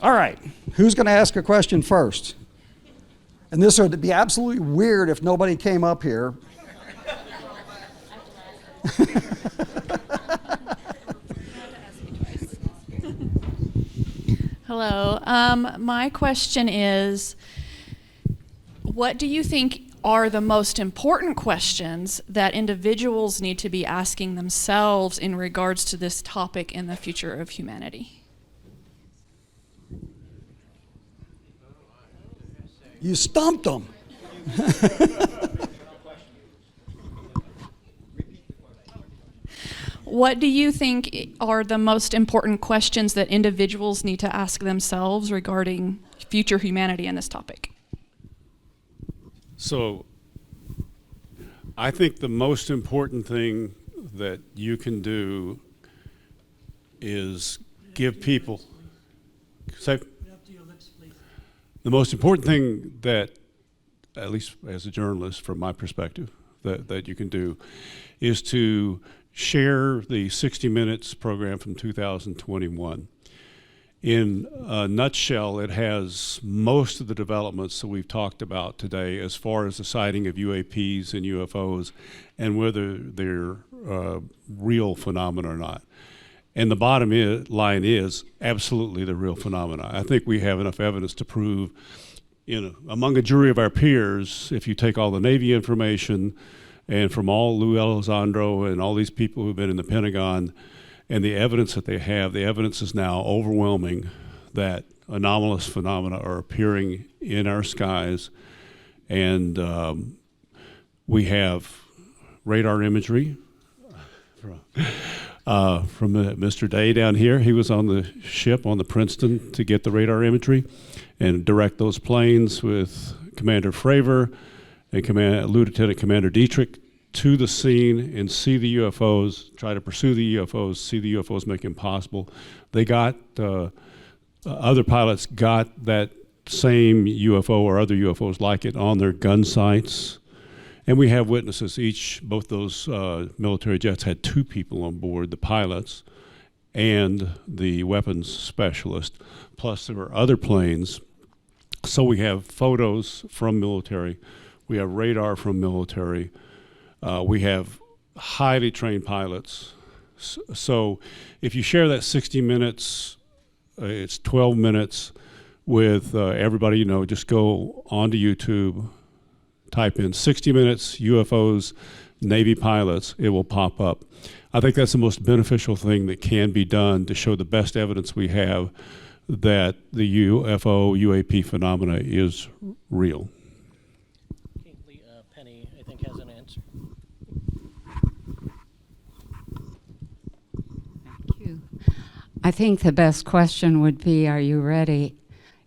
All right, who's going to ask a question first? And this would be absolutely weird if nobody came up here. Hello. My question is, what do you think are the most important questions that individuals need to be asking themselves in regards to this topic in the future of humanity? You stumped them. What do you think are the most important questions that individuals need to ask themselves regarding future humanity and this topic? So, I think the most important thing that you can do is give people, say, the most important thing that, at least as a journalist from my perspective, that you can do is to share the 60 Minutes program from 2021. In a nutshell, it has most of the developments that we've talked about today as far as the sighting of UAPs and UFOs and whether they're real phenomena or not. And the bottom line is absolutely the real phenomena. I think we have enough evidence to prove, among a jury of our peers, if you take all the Navy information and from all Lou Elizondo and all these people who've been in the Pentagon and the evidence that they have, the evidence is now overwhelming that anomalous phenomena are appearing in our skies. And we have radar imagery from Mr. Day down here. He was on the ship on the Princeton to get the radar imagery and direct those planes with Commander Fravor and Lieutenant Commander Dietrich to the scene and see the UFOs, try to pursue the UFOs, see the UFOs make it impossible. They got, other pilots got that same UFO or other UFOs like it on their gun sights. And we have witnesses. Both those military jets had 2 people on board, the pilots and the weapons specialist. Plus there were other planes. So we have photos from military. We have radar from military. We have highly trained pilots. So if you share that 60 minutes, it's 12 minutes with everybody you know, just go onto YouTube, type in 60 minutes UFOs, Navy pilots, it will pop up. I think that's the most beneficial thing that can be done to show the best evidence we have that the UFO, UAP phenomena is real. Okay, Penny, I think, has an answer. Thank you. I think the best question would be, are you ready?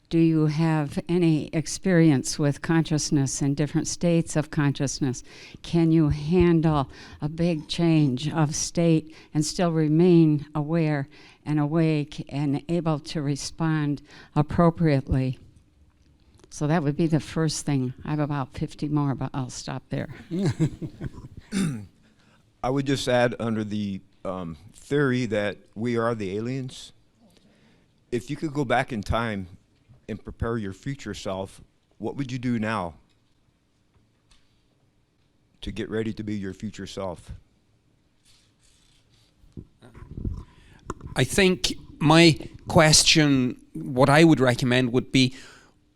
Do you have any experience with consciousness and different states of consciousness? Can you handle a big change of state and still remain aware and awake and able to respond appropriately? So that would be the first thing. I have about 50 more, but I'll stop there. I would just add, under the theory that we are the aliens, if you could go back in time and prepare your future self, what would you do now to get ready to be your future self? I think my question, what I would recommend would be,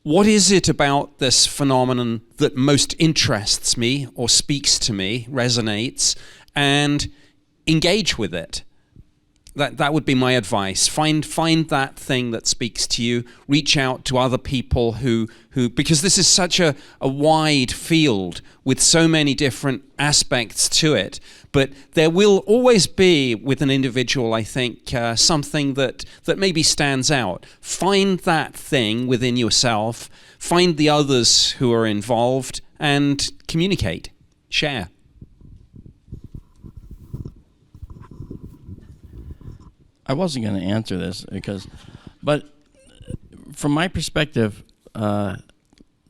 what is it about this phenomenon that most interests me or speaks to me, resonates, and engage with it? That would be my advice. Find that thing that speaks to you. Reach out to other people who because this is such a wide field with so many different aspects to it. But there will always be, with an individual, I think, something that maybe stands out. Find that thing within yourself. Find the others who are involved and communicate. Share. I wasn't going to answer this but from my perspective,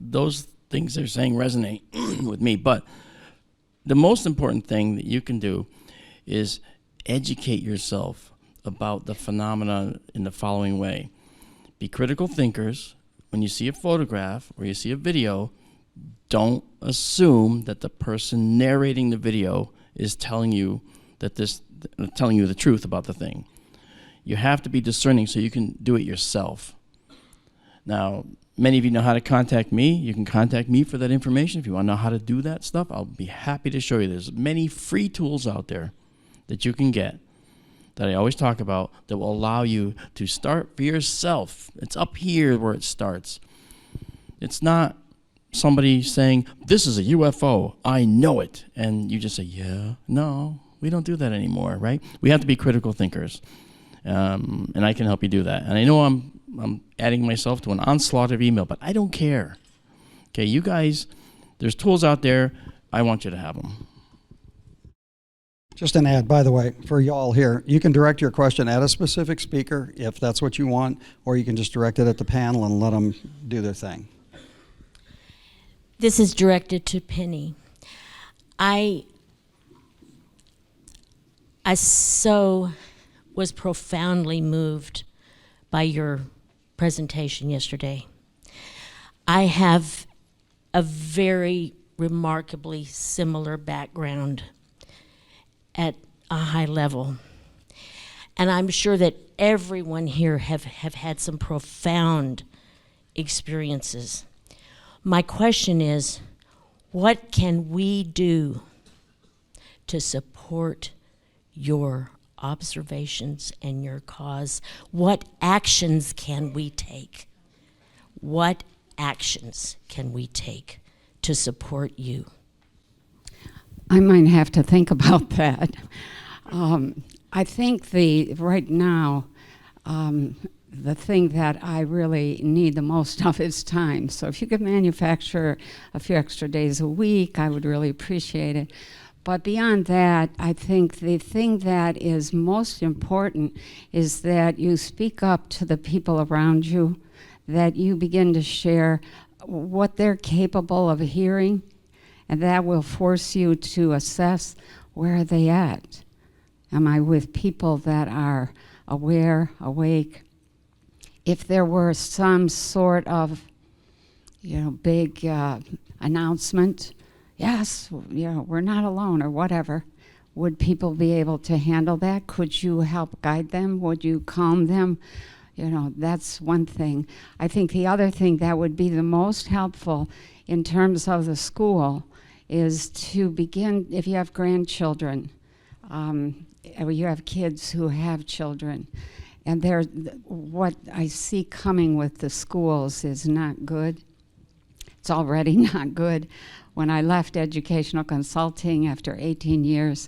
those things they're saying resonate with me. But the most important thing that you can do is educate yourself about the phenomena in the following way. Be critical thinkers. When you see a photograph or you see a video, don't assume that the person narrating the video is telling you telling you the truth about the thing. You have to be discerning so you can do it yourself. Now, many of you know how to contact me. You can contact me for that information. If you want to know how to do that stuff, I'll be happy to show you. There's many free tools out there that you can get that I always talk about that will allow you to start for yourself. It's up here where it starts. It's not somebody saying, this is a UFO, I know it. And you just say, yeah, no, we don't do that anymore, right? We have to be critical thinkers. And I can help you do that. And I know I'm adding myself to an onslaught of email, but I don't care. Okay, you guys, there's tools out there. I want you to have them. Just an ad, by the way, for y'all here. You can direct your question at a specific speaker if that's what you want, or you can just direct it at the panel and let them do their thing. This is directed to Penny. I so was profoundly moved by your presentation yesterday. I have a very remarkably similar background at a high level. And I'm sure that everyone here have had some profound experiences. My question is, what can we do to support your observations and your cause? What actions can we take? What actions can we take to support you? I might have to think about that. I think right now, the thing that I really need the most of is time. So if you could manufacture a few extra days a week, I would really appreciate it. But beyond that, I think the thing that is most important is that you speak up to the people around you, that you begin to share what they're capable of hearing, and that will force you to assess, where are they at? Am I with people that are aware, awake? If there were some sort of, big announcement, yes, we're not alone or whatever, would people be able to handle that? Could you help guide them? Would you calm them? That's one thing. I think the other thing that would be the most helpful in terms of the school is to begin, if you have grandchildren, or you have kids who have children, and what I see coming with the schools is not good. It's already not good. When I left educational consulting after 18 years,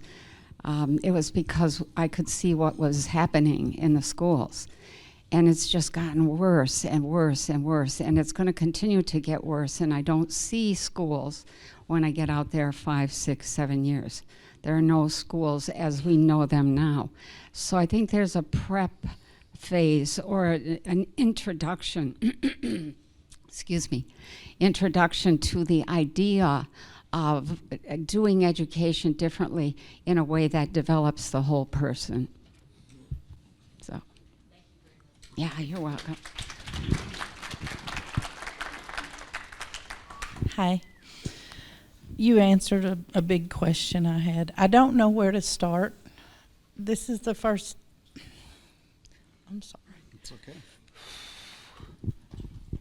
it was because I could see what was happening in the schools. And it's just gotten worse and worse and worse, and it's going to continue to get worse, and I don't see schools when I get out there 5, 6, 7 years. There are no schools as we know them now. So I think there's a prep phase or an introduction, introduction to the idea of doing education differently in a way that develops the whole person. So, yeah, you're welcome. Hi. You answered a big question I had. I don't know where to start. This is the first. I'm sorry. It's okay.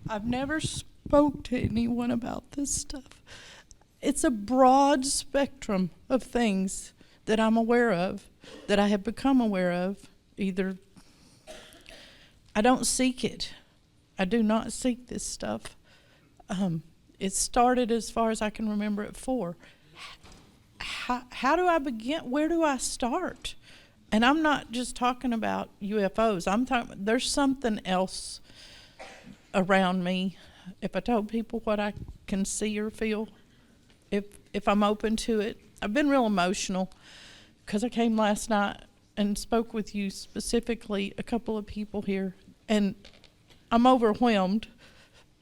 I've never spoke to anyone about this stuff. It's a broad spectrum of things that I'm aware of, that I have become aware of. Either I don't seek it. I do not seek this stuff. It started, as far as I can remember, at 4. How do I begin? Where do I start? And I'm not just talking about UFOs. I'm talking, there's something else around me. If I told people what I can see or feel, if I'm open to it. I've been real emotional because I came last night and spoke with you specifically, a couple of people here, and I'm overwhelmed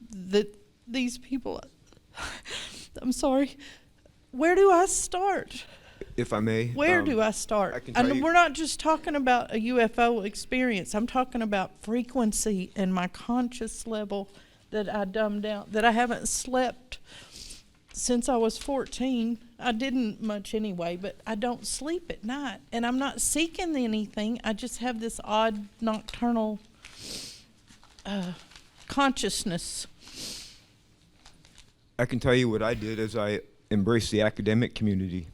that these people, I'm sorry, where do I start? If I may. Where do I start? I can tell And you- we're not just talking about a UFO experience. I'm talking about frequency and my conscious level that I dumbed down, that I haven't slept since I was 14. I didn't much anyway, but I don't sleep at night. And I'm not seeking anything. I just have this odd nocturnal consciousness. I can tell you what I did as I embraced the academic community,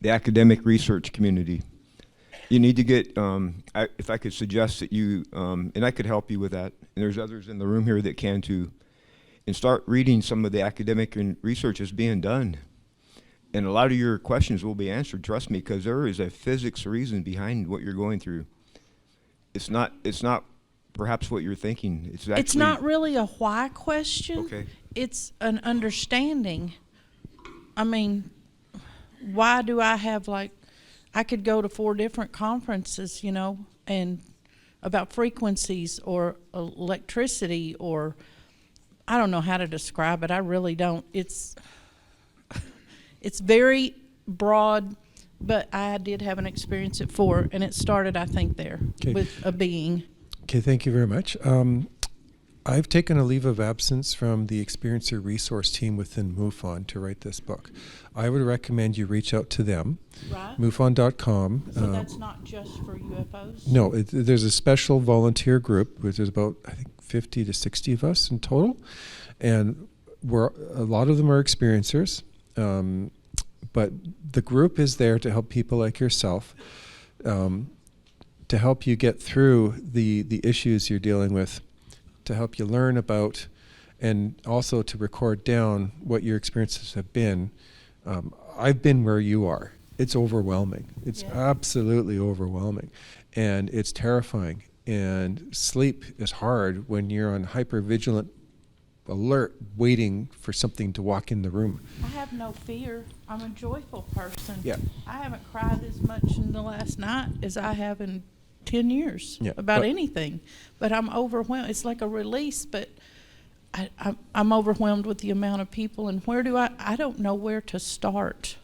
the academic research community. You need to get, if I could suggest that you, and I could help you with that, and there's others in the room here that can too, and start reading some of the academic and research that's being done. And a lot of your questions will be answered, trust me, because there is a physics reason behind what you're going through. It's not perhaps what you're thinking. It's actually. It's not really a why question. Okay. It's an understanding. I mean, why do I have I could go to 4 different conferences, you know, and about frequencies or electricity, or I don't know how to describe it. I really don't. It's very broad, but I did have an experience at 4, and it started, I think, there with a being. Okay, thank you very much. I've taken a leave of absence from the Experiencer Resource team within MUFON to write this book. I would recommend you reach out to them, Right. MUFON.com. So that's not just for UFOs? No, there's a special volunteer group, which is about, I think, 50 to 60 of us in total. And a lot of them are experiencers. But the group is there to help people like yourself, to help you get through the issues you're dealing with, to help you learn about, and also to record down what your experiences have been. I've been where you are. It's overwhelming. It's absolutely overwhelming. And it's terrifying. And sleep is hard when you're on hypervigilant alert, waiting for something to walk in the room. I have no fear. I'm a joyful person. Yeah. I haven't cried as much in the last night as I have in 10 years Yeah, about but- anything. But I'm overwhelmed. It's like a release, but I'm overwhelmed with the amount of people. And where do I don't know where to start.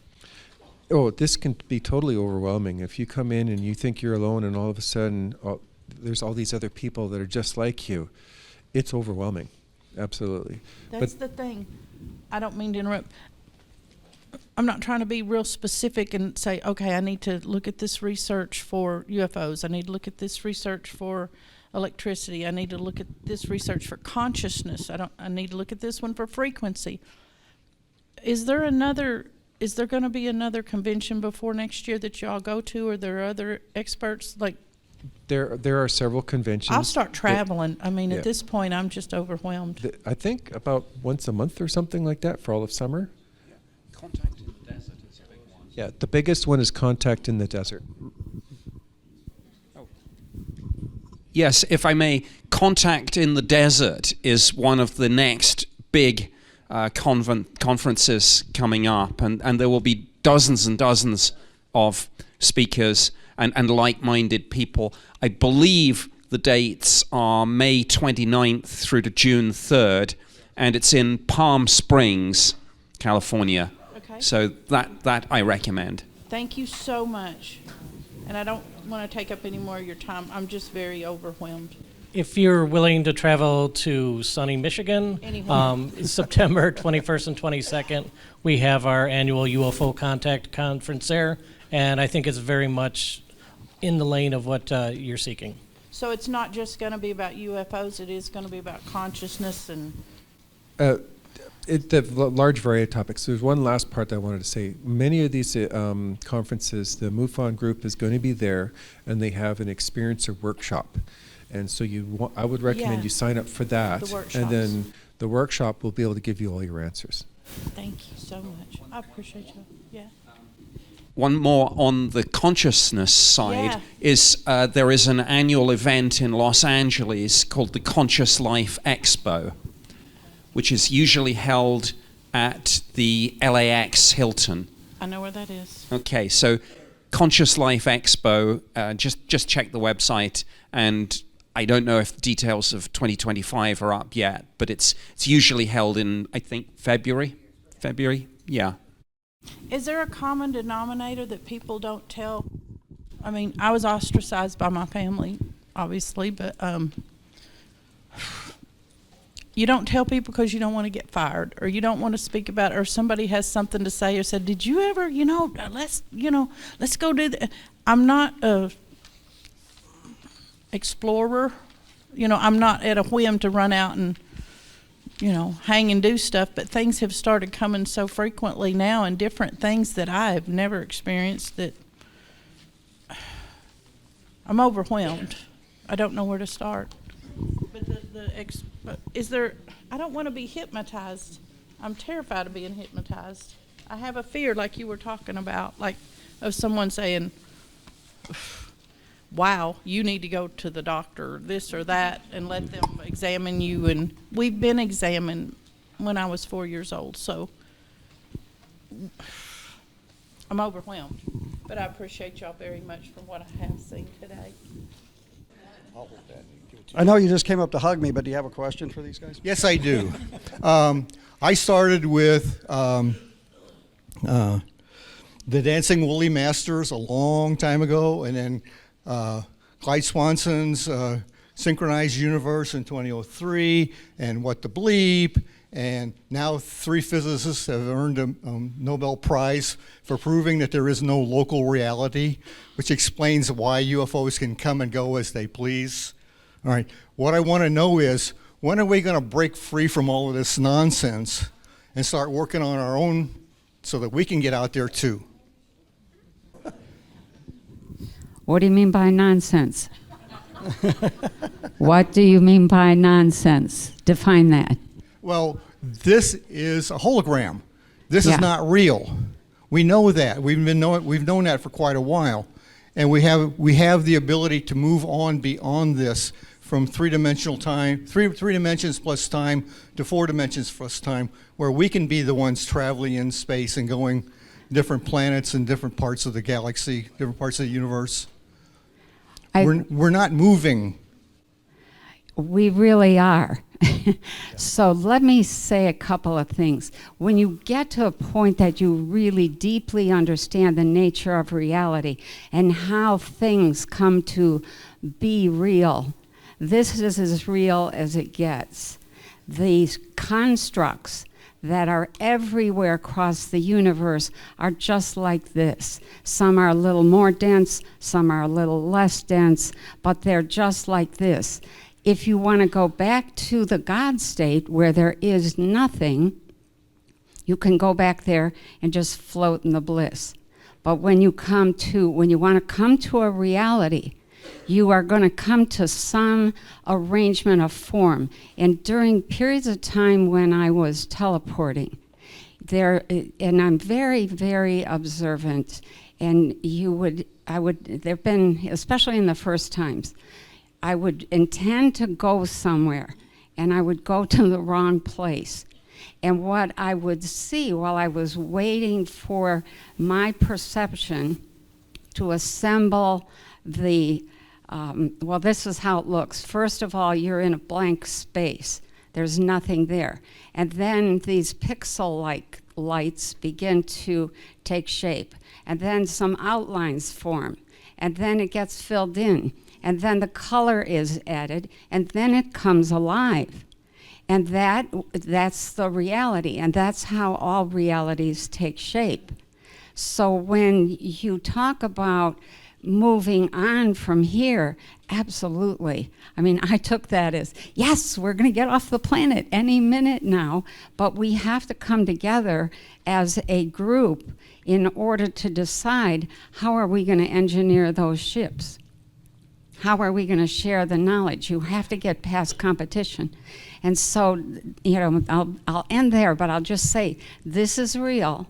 Oh, this can be totally overwhelming. If you come in and you think you're alone and all of a sudden there's all these other people that are just like you, it's overwhelming. Absolutely. That's the thing. I don't mean to interrupt. I'm not trying to be real specific and say, okay, I need to look at this research for UFOs. I need to look at this research for electricity. I need to look at this research for consciousness. I need to look at this one for frequency. Is there going to be another convention before next year that y'all go to? Or are there other experts like? There are several conventions. I'll start traveling. I mean, yeah. at this point, I'm just overwhelmed. I think about once a month or something like that for all of summer. Contact in the Desert is a big one. Yeah, the biggest one is Contact in the Desert. Yes, if I may, Contact in the Desert is one of the next big conferences coming up, and there will be dozens and dozens of speakers and like-minded people. I believe the dates are May 29th through to June 3rd, and it's in Palm Springs, California. Okay. So that I recommend. Thank you so much. And I don't want to take up any more of your time. I'm just very overwhelmed. If you're willing to travel to sunny Michigan, September 21st and 22nd, we have our annual UFO Contact Conference there, and I think it's very much in the lane of what you're seeking. So it's not just going to be about UFOs, it is going to be about consciousness and... The large variety of topics. There's one last part that I wanted to say. Many of these conferences, the MUFON group is going to be there, and they have an experiencer workshop. And so I would recommend you sign up for that. The workshops. And then the workshop will be able to give you all your answers. Thank you so much. I appreciate you. Yeah. One more on the consciousness side is there is an annual event in Los Angeles called the Conscious Life Expo, which is usually held at the LAX Hilton. I know where that is. Okay, so Conscious Life Expo, just check the website, and I don't know if the details of 2025 are up yet, but it's usually held in, I think, February, yeah. Is there a common denominator that people don't tell? I mean, I was ostracized by my family, obviously, but you don't tell people because you don't want to get fired, or you don't want to speak about it, or somebody has something to say or said, did you ever, let's go do that. I'm not a explorer. I'm not at a whim to run out and, hang and do stuff, but things have started coming so frequently now, and different things that I have never experienced, that I'm overwhelmed. I don't know where to start. But is there, I don't want to be hypnotized. I'm terrified of being hypnotized. I have a fear, like you were talking about, like of someone saying, wow, you need to go to the doctor, or this or that, and let them examine you. And we've been examined when I was 4 years old, so I'm overwhelmed. But I appreciate y'all very much for what I have seen today. I know you just came up to hug me, but do you have a question for these guys? Yes, I do. I started with the Dancing Woolly Masters a long time ago, and then Clyde Swanson's Synchronized Universe in 2003, and What the Bleep, and now 3 physicists have earned a Nobel Prize for proving that there is no local reality, which explains why UFOs can come and go as they please. All right, what I want to know is, when are we going to break free from all of this nonsense and start working on our own so that we can get out there too? What do you mean by nonsense? What do you mean by nonsense? Define that. Well, this is a hologram. This is not real. We know that. We've known that for quite a while. And we have the ability to move on beyond this, from three-dimensional time, three dimensions plus time, to 4 dimensions plus time, where we can be the ones traveling in space and going different planets and different parts of the galaxy, different parts of the universe. We're not moving. We really are. So let me say a couple of things. When you get to a point that you really deeply understand the nature of reality and how things come to be real, this is as real as it gets. These constructs that are everywhere across the universe are just like this. Some are a little more dense, some are a little less dense, but they're just like this. If you want to go back to the God state where there is nothing, you can go back there and just float in the bliss. But when you want to come to a reality, you are going to come to some arrangement of form. And during periods of time when I was teleporting, and I'm very, very observant, and there've been, especially in the first times, I would intend to go somewhere, and I would go to the wrong place. And what I would see while I was waiting for my perception to assemble this is how it looks. First of all, you're in a blank space. There's nothing there. And then these pixel-like lights begin to take shape. And then some outlines form. And then it gets filled in. And then the color is added. And then it comes alive. And that's the reality. And that's how all realities take shape. So when you talk about moving on from here, absolutely. I mean, I took that as, yes, we're going to get off the planet any minute now, but we have to come together as a group in order to decide how are we going to engineer those ships. How are we going to share the knowledge? You have to get past competition. And so, I'll end there, but I'll just say, this is real.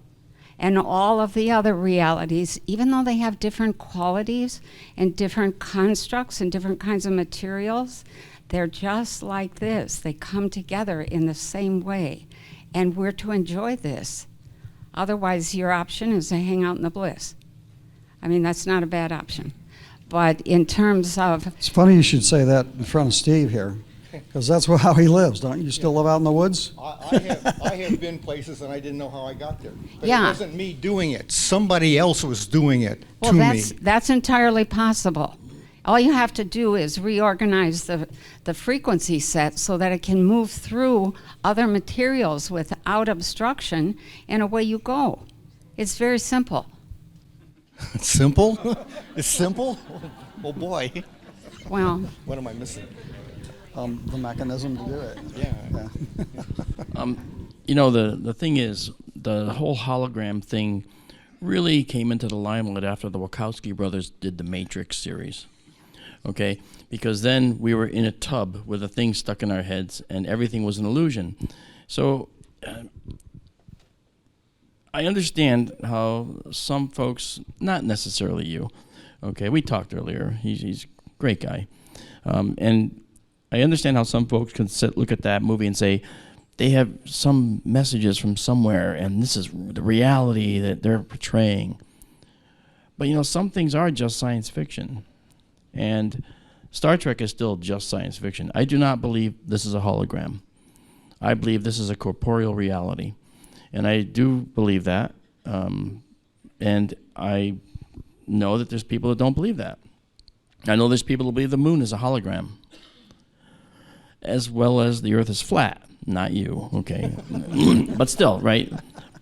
And all of the other realities, even though they have different qualities and different constructs and different kinds of materials, they're just like this. They come together in the same way. And we're to enjoy this. Otherwise, your option is to hang out in the bliss. I mean, that's not a bad option. But in terms of... It's funny you should say that in front of Steve here. Because that's how he lives, don't you? Still live out in the woods? I have been places and I didn't know how I got there. But Yeah. it wasn't me doing it. Somebody else was doing it Well, to that's, me. that's entirely possible. All you have to do is reorganize the frequency set so that it can move through other materials without obstruction, and away you go. It's very simple. Simple? It's simple? Oh boy. Well, What am I missing? The mechanism to do it. Yeah. You know, the thing is, the whole hologram thing really came into the limelight after the Wachowski brothers did the Matrix series. Okay? Because then we were in a tub with a thing stuck in our heads and everything was an illusion. So I understand how some folks, not necessarily you, okay, we talked earlier, he's a great guy. And I understand how some folks can look at that movie and say, they have some messages from somewhere and this is the reality that they're portraying. But you know, some things are just science fiction. And Star Trek is still just science fiction. I do not believe this is a hologram. I believe this is a corporeal reality. And I do believe that. And I know that there's people that don't believe that. I know there's people that believe the moon is a hologram, as well as the earth is flat. Not you, okay? But still, right?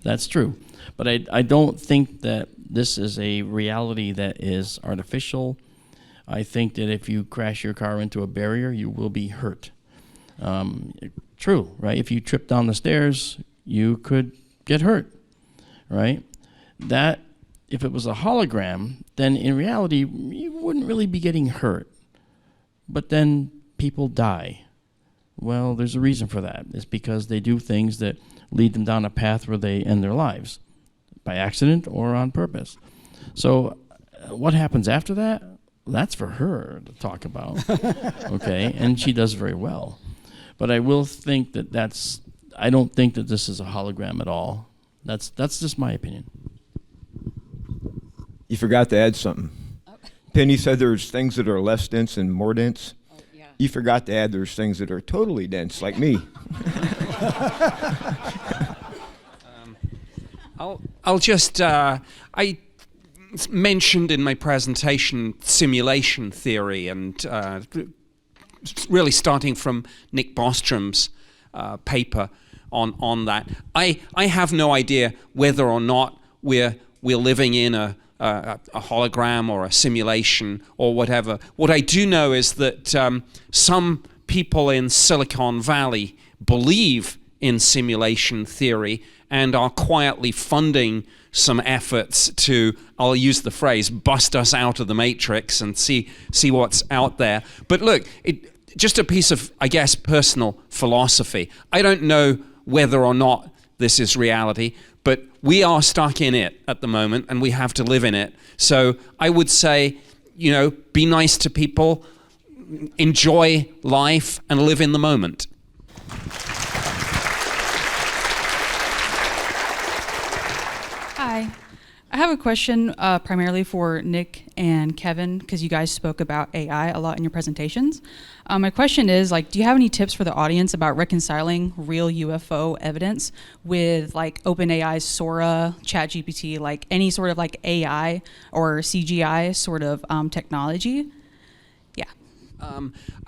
That's true. But I don't think that this is a reality that is artificial. I think that if you crash your car into a barrier, you will be hurt. True, right? If you trip down the stairs, you could get hurt, right? That, if it was a hologram, then in reality, you wouldn't really be getting hurt. But then people die. Well, there's a reason for that. It's because they do things that lead them down a path where they end their lives, by accident or on purpose. So what happens after that? That's for her to talk about, okay? And she does very well. But I will think that I don't think that this is a hologram at all. That's just my opinion. You forgot to add something. Penny said there's things that are less dense and more dense. oh, yeah. You forgot to add there's things that are totally dense, like me. I'll just, I mentioned in my presentation simulation theory, and really starting from Nick Bostrom's paper on that. I have no idea whether or not we're living in a hologram or a simulation or whatever. What I do know is that some people in Silicon Valley believe in simulation theory and are quietly funding some efforts to, I'll use the phrase, bust us out of the matrix and see what's out there. But look, just a piece of, I guess, personal philosophy. I don't know whether or not this is reality, but we are stuck in it at the moment and we have to live in it. So I would say, you know, be nice to people, enjoy life, and live in the moment. Hi. I have a question primarily for Nick and Kevin, because you guys spoke about AI a lot in your presentations. My question is, do you have any tips for the audience about reconciling real UFO evidence with OpenAI's Sora, ChatGPT, any sort of AI or CGI sort of technology? Yeah.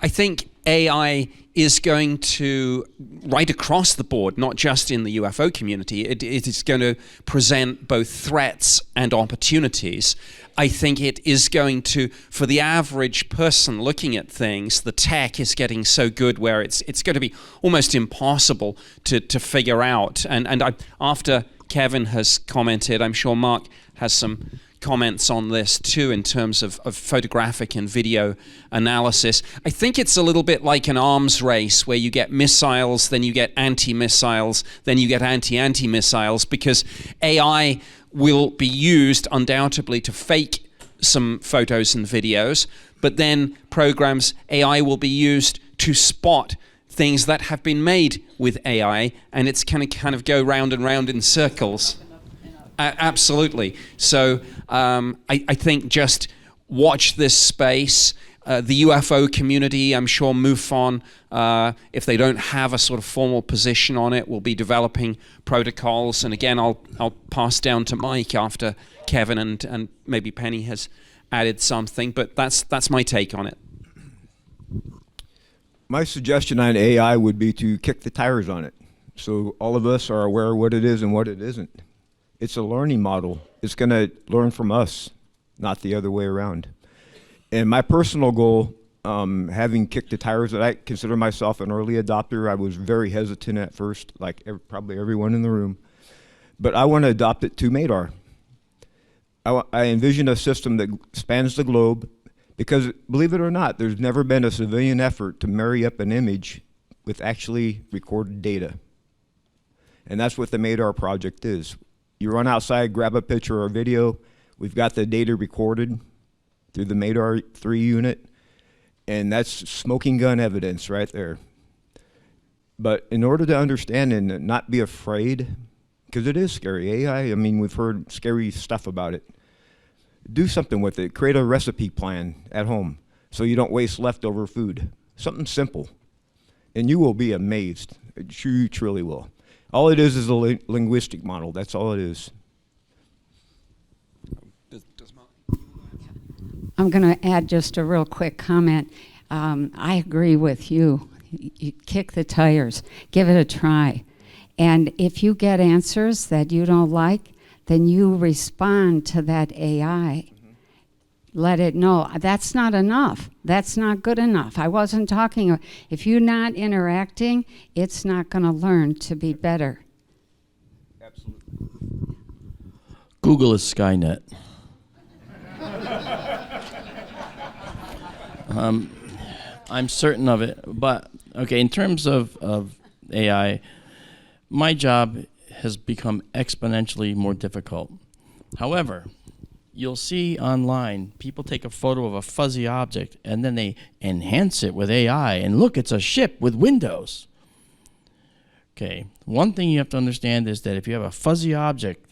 I think AI is going to, right across the board, not just in the UFO community, it is going to present both threats and opportunities. I think it is going to, for the average person looking at things, the tech is getting so good where it's going to be almost impossible to figure out. And after Kevin has commented, I'm sure Marc has some comments on this too in terms of photographic and video analysis. I think it's a little bit like an arms race where you get missiles, then you get anti-missiles, then you get anti-missiles, because AI will be used undoubtedly to fake some photos and videos, but then AI will be used to spot things that have been made with AI, and it's kind of go round and round in circles. Absolutely. So I think just watch this space. the UFO community, I'm sure MUFON, if they don't have a sort of formal position on it, will be developing protocols. And again, I'll pass down to Mike after Kevin and maybe Penny has added something, but that's my take on it. My suggestion on AI would be to kick the tires on it, so all of us are aware of what it is and what it isn't. It's a learning model. It's going to learn from us, not the other way around. And my personal goal, having kicked the tires, I consider myself an early adopter. I was very hesitant at first, like probably everyone in the room. But I want to adopt it to MADAR. I envision a system that spans the globe, because believe it or not, there's never been a civilian effort to marry up an image with actually recorded data. And that's what the MADAR project is. You run outside, grab a picture or a video, we've got the data recorded through the MADAR 3 unit, and that's smoking gun evidence right there. But in order to understand and not be afraid, because it is scary, AI, I mean, we've heard scary stuff about it. Do something with it. Create a recipe plan at home so you don't waste leftover food. Something simple. And you will be amazed. You truly will. All it is a linguistic model. That's all it is. I'm going to add just a real quick comment. I agree with you. You kick the tires. Give it a try. And if you get answers that you don't like, then you respond to that AI. Let it know. That's not enough. That's not good enough. I wasn't talking. If you're not interacting, it's not going to learn to be better. Absolutely. Google is Skynet. I'm certain of it. But, okay, in terms of AI, my job has become exponentially more difficult. However, you'll see online people take a photo of a fuzzy object and then they enhance it with AI and look, it's a ship with windows. Okay, one thing you have to understand is that if you have a fuzzy object,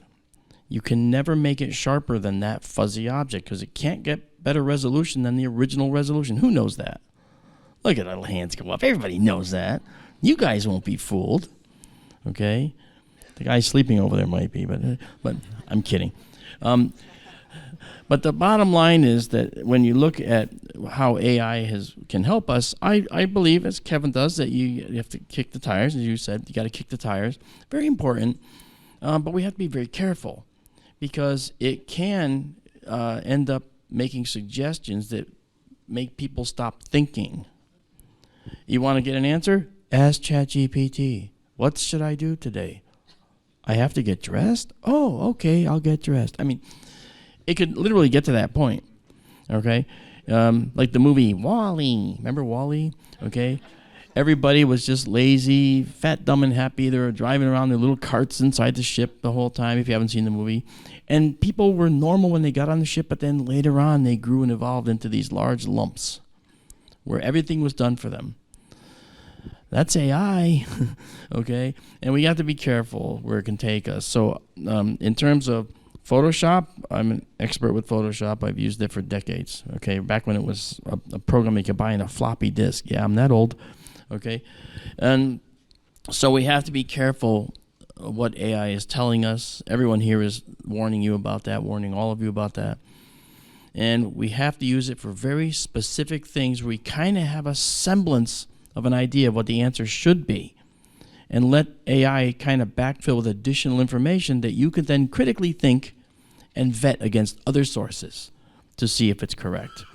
you can never make it sharper than that fuzzy object because it can't get better resolution than the original resolution. Who knows that? Look at little hands go up. Everybody knows that. You guys won't be fooled. Okay? The guy sleeping over there might be, but I'm kidding. But the bottom line is that when you look at how AI can help us, I believe, as Kevin does, that you have to kick the tires. As you said, you got to kick the tires. Very important. But we have to be very careful because it can end up making suggestions that make people stop thinking. You want to get an answer? Ask ChatGPT. What should I do today? I have to get dressed? Oh, okay, I'll get dressed. I mean, it could literally get to that point, okay? Like the movie WALL-E. Remember WALL-E? Okay? Everybody was just lazy, fat, dumb, and happy. They were driving around their little carts inside the ship the whole time, if you haven't seen the movie. And people were normal when they got on the ship, but then later on they grew and evolved into these large lumps where everything was done for them. That's AI, okay? And we have to be careful where it can take us. So in terms of Photoshop, I'm an expert with Photoshop. I've used it for decades, okay? Back when it was a program you could buy in a floppy disk. Yeah, I'm that old, okay? And so we have to be careful what AI is telling us. Everyone here is warning you about that, warning all of you about that. And we have to use it for very specific things where we kind of have a semblance of an idea of what the answer should be, and let AI kind of backfill with additional information that you could then critically think and vet against other sources to see if it's correct.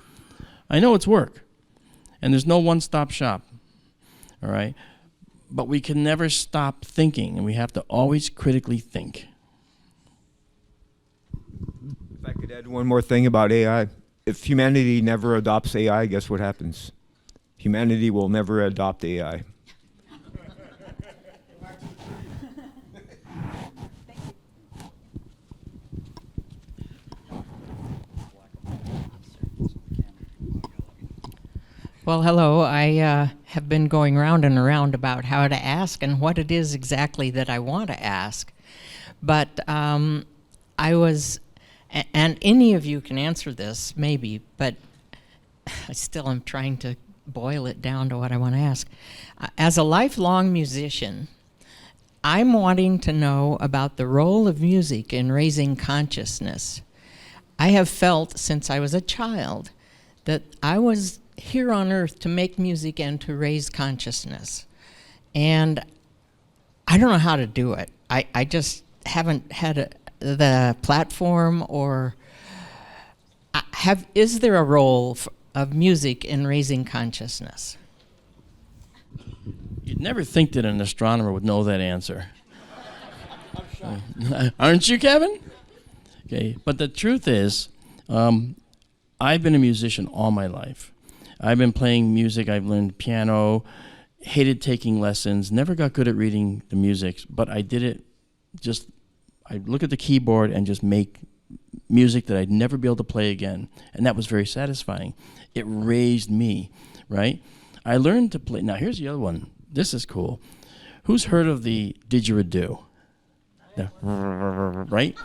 I know it's work, and there's no one-stop shop, all right? But we can never stop thinking, and we have to always critically think. If I could add one more thing about AI. If humanity never adopts AI, guess what happens? Humanity will never adopt AI. Well, hello. I have been going round and around about how to ask and what it is exactly that I want to ask. But I was, and any of you can answer this, maybe, but I still am trying to boil it down to what I want to ask. As a lifelong musician, I'm wanting to know about the role of music in raising consciousness. I have felt since I was a child that I was here on earth to make music and to raise consciousness. And I don't know how to do it. I just haven't had the platform or is there a role of music in raising consciousness? You'd never think that an astronomer would know that answer. Aren't you, Kevin? Okay, but the truth is, I've been a musician all my life. I've been playing music, I've learned piano, hated taking lessons, never got good at reading the music, but I did it just, I'd look at the keyboard and just make music that I'd never be able to play again. And that was very satisfying. It raised me, right? I learned to play, now here's the other one. This is cool. Who's heard of the didgeridoo? Right?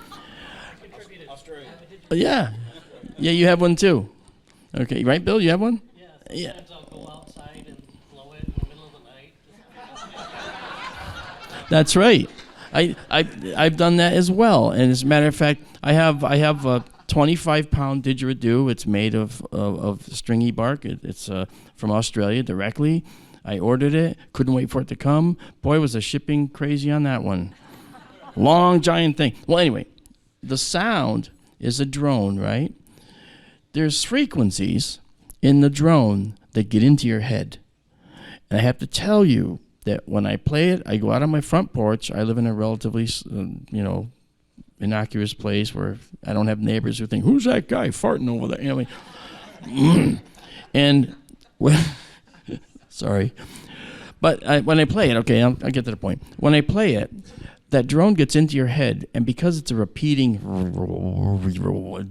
Yeah. Yeah, you have one too. Okay, right, Bill? You have one? Yeah. That's right. I've done that as well. And as a matter of fact, I have a 25-pound didgeridoo. It's made of stringy bark. It's from Australia directly. I ordered it. Couldn't wait for it to come. Boy, was the shipping crazy on that one. Long, giant thing. Well, anyway, the sound is a drone, right? There's frequencies in the drone that get into your head. And I have to tell you that when I play it, I go out on my front porch. I live in a relatively, innocuous place where I don't have neighbors who think, who's that guy farting over there? You know what I mean? And when, sorry. But when I play it, okay, I'll get to the point. When I play it, that drone gets into your head, and because it's a repeating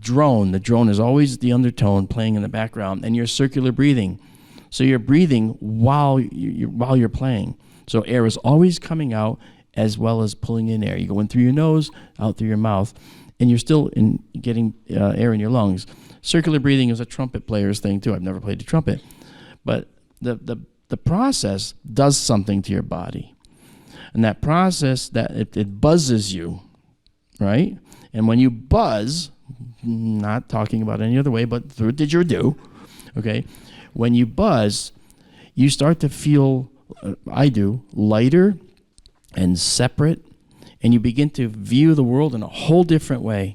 drone, the drone is always the undertone playing in the background, and you're circular breathing. So you're breathing while you're playing. So air is always coming out as well as pulling in air. You go in through your nose, out through your mouth, and you're still getting air in your lungs. Circular breathing is a trumpet player's thing too. I've never played the trumpet. But the process does something to your body. And that process, that it buzzes you, right? And when you buzz, not talking about any other way, but through didgeridoo, okay? When you buzz, you start to feel, I do, lighter and separate, and you begin to view the world in a whole different way.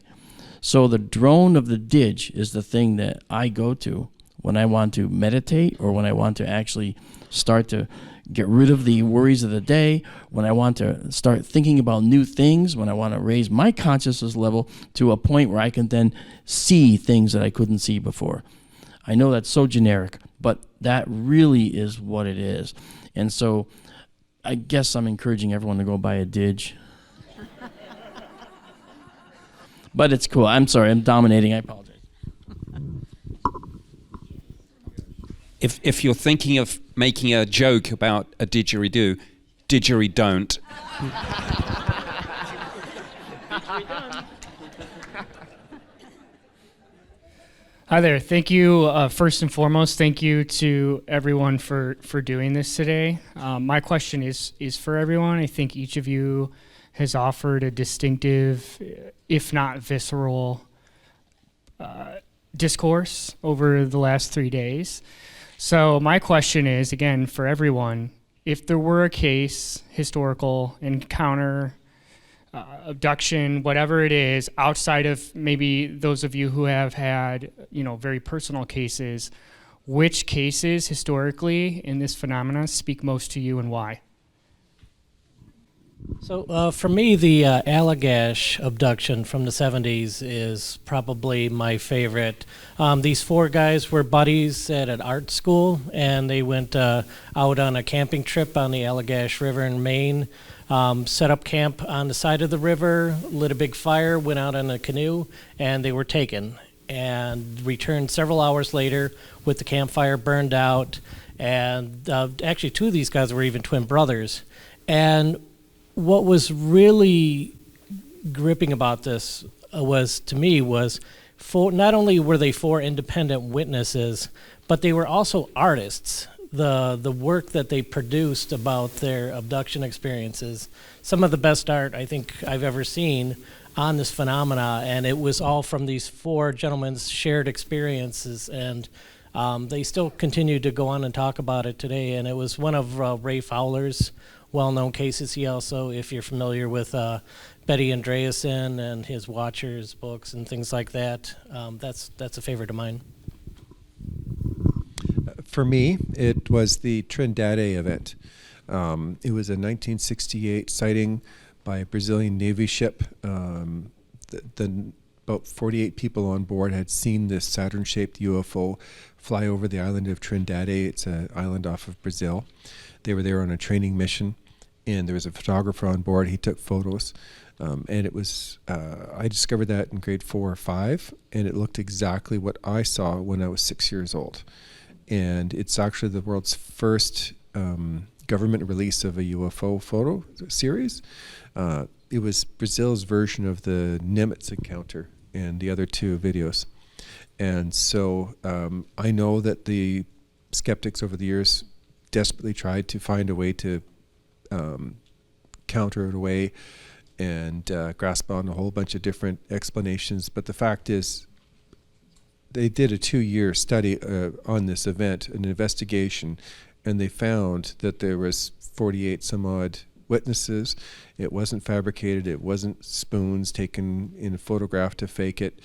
So the drone of the didge is the thing that I go to when I want to meditate or when I want to actually start to get rid of the worries of the day, when I want to start thinking about new things, when I want to raise my consciousness level to a point where I can then see things that I couldn't see before. I know that's so generic, but that really is what it is. And so I guess I'm encouraging everyone to go buy a didge. But it's cool. I'm sorry, I'm dominating. I apologize. If you're thinking of making a joke about a didgeridoo, didgeridoo-don't. Hi there. Thank you. First and foremost, thank you to everyone for doing this today. My question is for everyone. I think each of you has offered a distinctive, if not visceral, discourse over the last 3 days. So my question is, again, for everyone, if there were a case, historical, encounter, abduction, whatever it is, outside of maybe those of you who have had, very personal cases, which cases historically in this phenomenon speak most to you and why? So for me, the Allagash abduction from the 70s is probably my favorite. These four guys were buddies at an art school, and they went out on a camping trip on the Allagash River in Maine, set up camp on the side of the river, lit a big fire, went out in a canoe, and they were taken and returned several hours later with the campfire burned out. And actually, two of these guys were even twin brothers. And what was really gripping about this was not only were they four independent witnesses, but they were also artists. The work that they produced about their abduction experiences, some of the best art I think I've ever seen on this phenomena, and it was all from these four gentlemen's shared experiences, and they still continue to go on and talk about it today. And it was one of Ray Fowler's well-known cases. He also, if you're familiar with Betty Andreasen and his Watchers books and things like that, that's a favorite of mine. For me, it was the Trindade event. It was a 1968 sighting by a Brazilian Navy ship. About 48 people on board had seen this Saturn-shaped UFO fly over the island of Trindade. It's an island off of Brazil. They were there on a training mission, and there was a photographer on board. He took photos, and it was, I discovered that in grade 4 or 5, and it looked exactly what I saw when I was 6 years old. And it's actually the world's first government release of a UFO photo series. It was Brazil's version of the Nimitz encounter and the other two videos. And so I know that the skeptics over the years desperately tried to find a way to counter it away and grasp on a whole bunch of different explanations. But the fact is, they did a 2-year study on this event, an investigation, and they found that there was 48 some odd witnesses. It wasn't fabricated. It wasn't spoons taken in a photograph to fake it.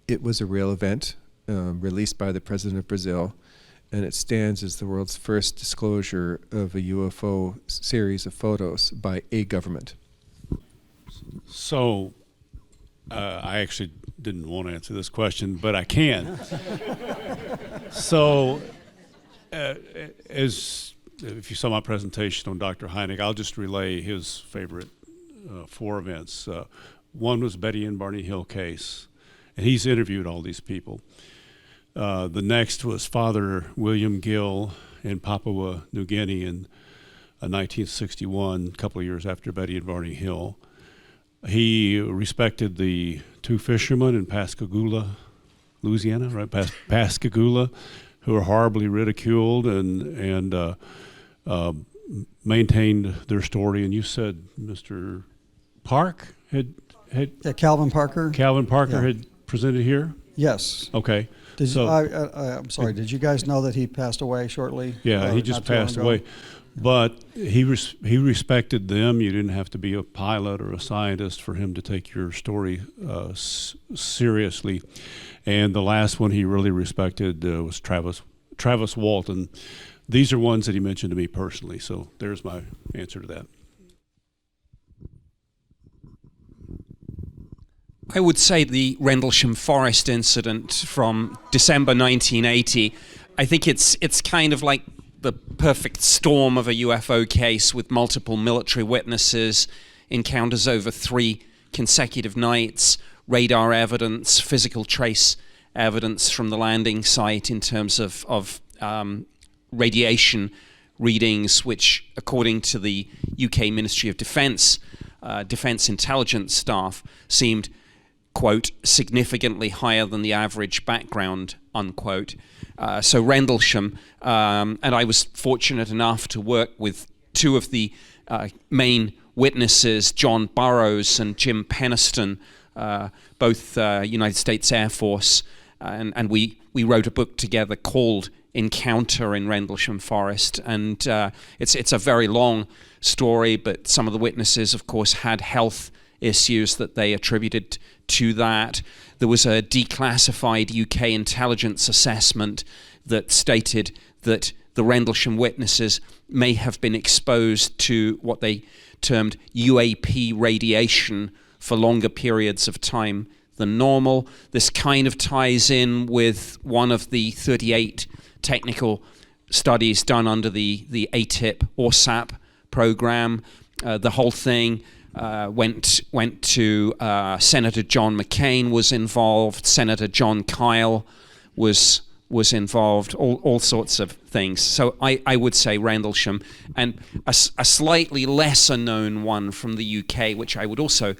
It was a real event released by the president of Brazil, and it stands as the world's first disclosure of a UFO series of photos by a government. So I actually didn't want to answer this question, but I can. So if you saw my presentation on Dr. Hynek, I'll just relay his favorite 4 events. One was Betty and Barney Hill case, and he's interviewed all these people. The next was Father William Gill in Papua New Guinea in 1961, a couple of years after Betty and Barney Hill. He respected the 2 fishermen in Pascagoula, Louisiana, right? Pascagoula, who were horribly ridiculed and maintained their story. And you said Mr. Park had Calvin Parker. Calvin Parker had presented here? Yes. Okay. I'm sorry. Did you guys know that he passed away shortly? Yeah, he just passed away. But he respected them. You didn't have to be a pilot or a scientist for him to take your story seriously. And the last one he really respected was Travis Walton. These are ones that he mentioned to me personally. So there's my answer to that. I would say the Rendlesham Forest incident from December 1980, I think it's kind of like the perfect storm of a UFO case with multiple military witnesses, encounters over 3 consecutive nights, radar evidence, physical trace evidence from the landing site in terms of radiation readings, which, according to the UK Ministry of Defence, Defence Intelligence staff, seemed, quote, significantly higher than the average background, unquote. So Rendlesham, and I was fortunate enough to work with 2 of the main witnesses, John Burroughs and Jim Peniston, both United States Air Force, and we wrote a book together called Encounter in Rendlesham Forest, and it's a very long story, but some of the witnesses, of course, had health issues that they attributed to that. There was a declassified UK intelligence assessment that stated that the Rendlesham witnesses may have been exposed to what they termed UAP radiation for longer periods of time than normal. This kind of ties in with one of the 38 technical studies done under the ATIP or SAP program. The whole thing went to Senator John McCain was involved, Senator John Kyle was involved, all sorts of things. So I would say Rendlesham, and a slightly lesser known one from the UK, which I would also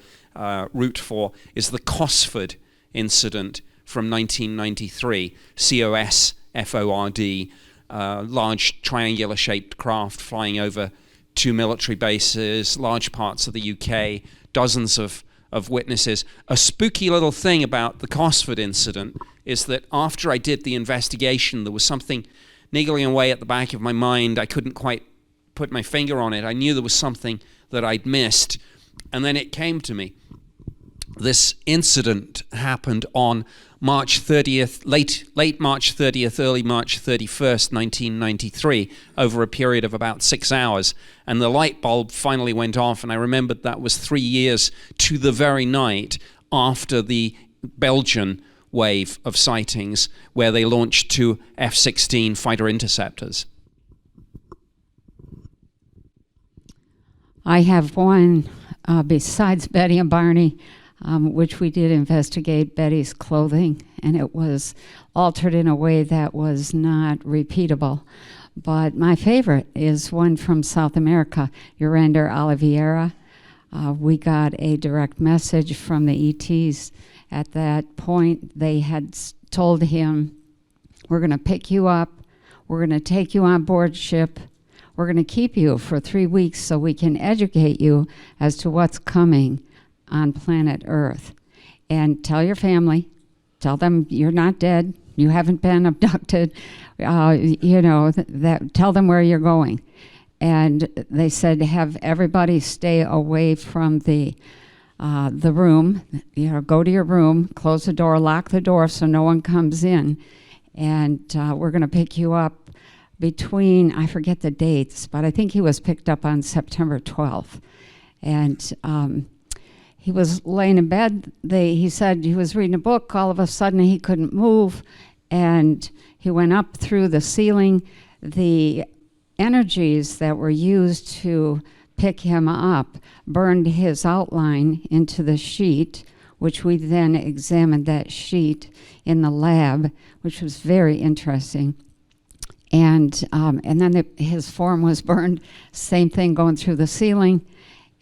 root for, is the Cosford incident from 1993, COSFORD, large triangular-shaped craft flying over 2 military bases, large parts of the UK, dozens of witnesses. A spooky little thing about the Cosford incident is that after I did the investigation, there was something niggling away at the back of my mind. I couldn't quite put my finger on it. I knew there was something that I'd missed. And then it came to me. This incident happened on March 30th, late March 30th, early March 31st, 1993, over a period of about 6 hours. And the light bulb finally went off, and I remembered that was 3 years to the very night after the Belgian wave of sightings, where they launched 2 F-16 fighter interceptors. I have one besides Betty and Barney, which we did investigate Betty's clothing, and it was altered in a way that was not repeatable. But my favorite is one from South America, Urander Oliveira. We got a direct message from the ETs. At that point, they had told him, we're going to pick you up, we're going to take you on board ship, we're going to keep you for 3 weeks so we can educate you as to what's coming on planet Earth. And tell your family, tell them you're not dead, you haven't been abducted, tell them where you're going. And they said have everybody stay away from the room, go to your room, close the door, lock the door so no one comes in, and we're going to pick you up between, I forget the dates, but I think he was picked up on September 12th. And he was laying in bed. He said he was reading a book. All of a sudden, he couldn't move, and he went up through the ceiling. The energies that were used to pick him up burned his outline into the sheet, which we then examined that sheet in the lab, which was very interesting. And then his form was burned, same thing going through the ceiling.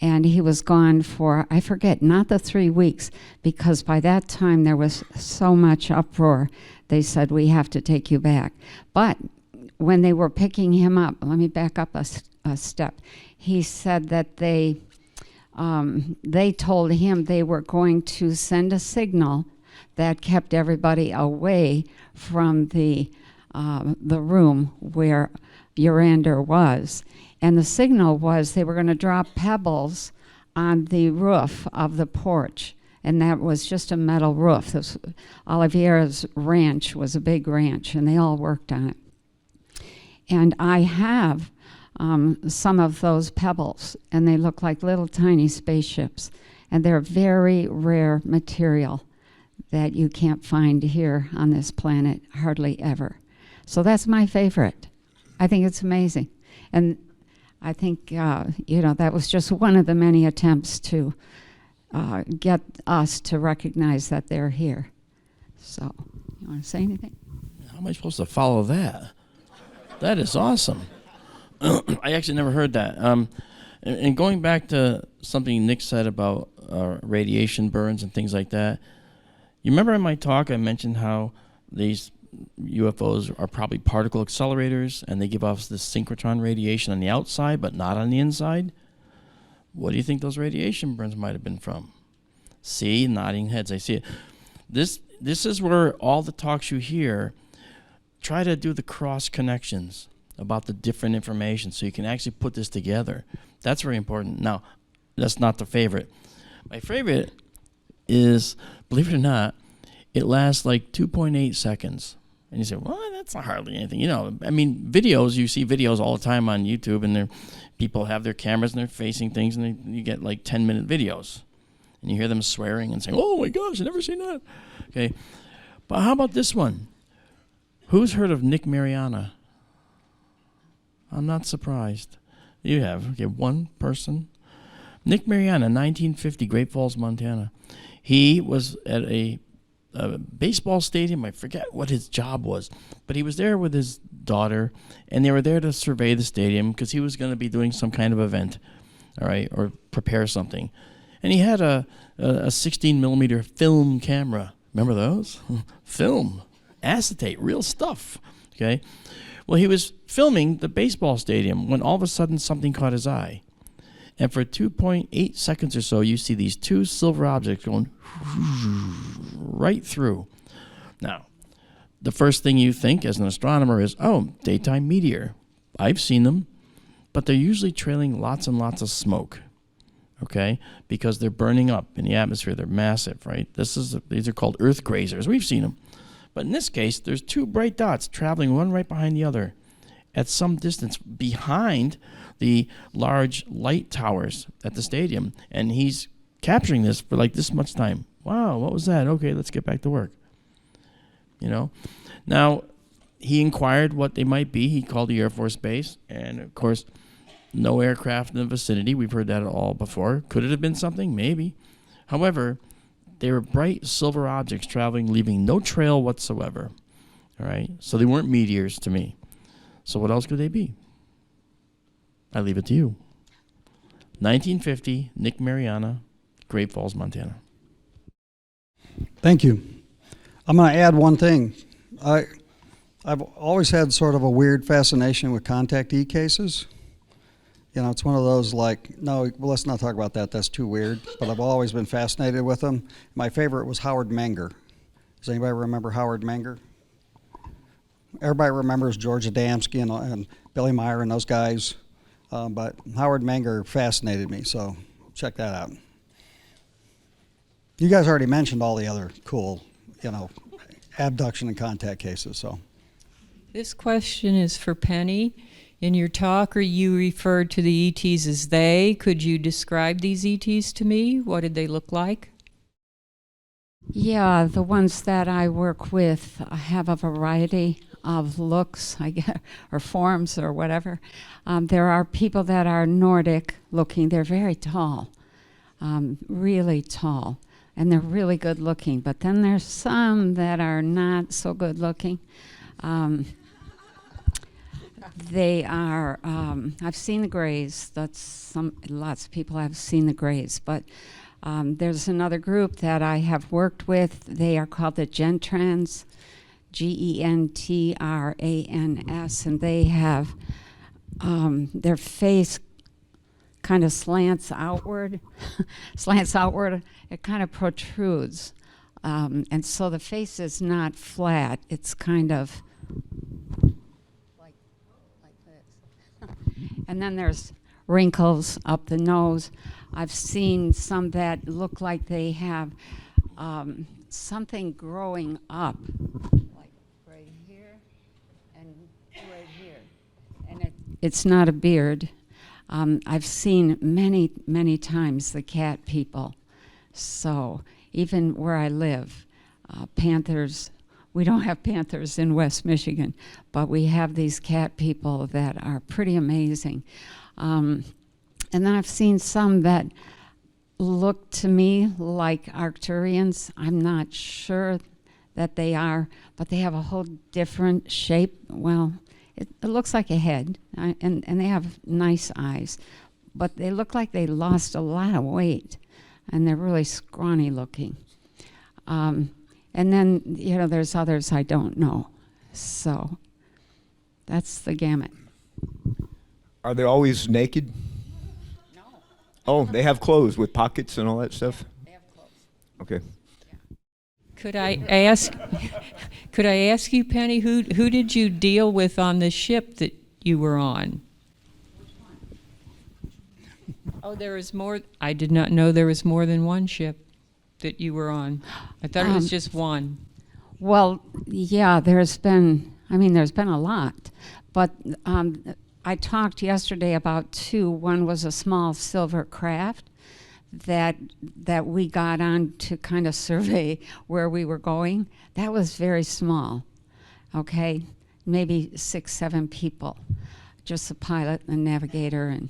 And he was gone for, I forget, not the 3 weeks, because by that time there was so much uproar. They said, we have to take you back. But when they were picking him up, let me back up a step. He said that they told him they were going to send a signal that kept everybody away from the room where Urander was. And the signal was they were going to drop pebbles on the roof of the porch. And that was just a metal roof. Oliveira's ranch was a big ranch, and they all worked on it. And I have some of those pebbles, and they look like little tiny spaceships. And they're very rare material that you can't find here on this planet, hardly ever. So that's my favorite. I think it's amazing. And I think, that was just one of the many attempts to get us to recognize that they're here. So, you want to say anything? How am I supposed to follow that? That is awesome. I actually never heard that. And going back to something Nick said about radiation burns and things like that, you remember in my talk I mentioned how these UFOs are probably particle accelerators, and they give off this synchrotron radiation on the outside but not on the inside? What do you think those radiation burns might have been from? See, nodding heads, I see it. This is where all the talks you hear try to do the cross connections about the different information so you can actually put this together. That's very important. Now, that's not the favorite. My favorite is, believe it or not, it lasts like 2.8 seconds. And you say, well, that's not hardly anything. Videos, you see videos all the time on YouTube, and people have their cameras and they're facing things, and you get like 10-minute videos. And you hear them swearing and saying, oh my gosh, I've never seen that. Okay, but how about this one? Who's heard of Nick Mariana? I'm not surprised. You have. Okay, one person. Nick Mariana, 1950, Great Falls, Montana. He was at a baseball stadium. I forget what his job was, but he was there with his daughter, and they were there to survey the stadium because he was going to be doing some kind of event, all right, or prepare something. And he had a 16 millimeter film camera Remember those? Film, acetate, real stuff. Okay. Well, he was filming the baseball stadium when all of a sudden something caught his eye. And for 2.8 seconds or so, you see these two silver objects going right through. Now, the first thing you think as an astronomer is, oh, daytime meteor. I've seen them, but they're usually trailing lots and lots of smoke, okay? Because they're burning up in the atmosphere. They're massive, right? These are called earth grazers. We've seen them. But in this case, there's two bright dots traveling one right behind the other at some distance behind the large light towers at the stadium. And he's capturing this for like this much time. Wow, what was that? Okay, let's get back to work. You know? Now, he inquired what they might be. He called the Air Force Base. And, of course, no aircraft in the vicinity. We've heard that all before. Could it have been something? Maybe. However, they were bright silver objects traveling, leaving no trail whatsoever. All right? So they weren't meteors to me. So what else could they be? I leave it to you. 1950, Nick Mariana, Great Falls, Montana. Thank you. I'm going to add one thing. I've always had sort of a weird fascination with contactee cases. You know, it's one of those like, no, well, let's not talk about that. That's too weird. But I've always been fascinated with them. My favorite was Howard Menger. Does anybody remember Howard Menger? Everybody remembers George Adamski and Billy Meyer and those guys. But Howard Menger fascinated me, so check that out. You guys already mentioned all the other cool, you know, abduction and contact cases, so. This question is for Penny. In your talk, you referred to the ETs as they. Could you describe these ETs to me? What did they look like? Yeah, the ones that I work with have a variety of looks, I guess, or forms or whatever. There are people that are Nordic looking. They're very tall, really tall, and they're really good looking. But then there's some that are not so good looking. They are, I've seen the grays. Lots of people have seen the grays, but there's another group that I have worked with. They are called the Gentrans, Gentrans, and they have their face kind of slants outward, it kind of protrudes. And so the face is not flat, it's kind of like this. And then there's wrinkles up the nose. I've seen some that look like they have something growing up, like right here and right here. And it's not a beard. I've seen many, many times the cat people. So even where I live, panthers, we don't have panthers in West Michigan, but we have these cat people that are pretty amazing. And then I've seen some that look to me like Arcturians. I'm not sure that they are, but they have a whole different shape. Well, it looks like a head, and they have nice eyes, but they look like they lost a lot of weight, and they're really scrawny looking. And then, you know, there's others I don't know. So that's the gamut. Are they always naked? No. Oh, they have clothes with pockets and all that stuff? They have clothes. Okay. Could I ask you, Penny, who did you deal with on the ship that you were on? Oh, there was more. I did not know there was more than one ship that you were on. I thought it was just one. Well, yeah, there's been a lot. But I talked yesterday about two. One was a small silver craft that we got on to kind of survey where we were going. That was very small, okay? Maybe 6, 7 people, just the pilot and the navigator and,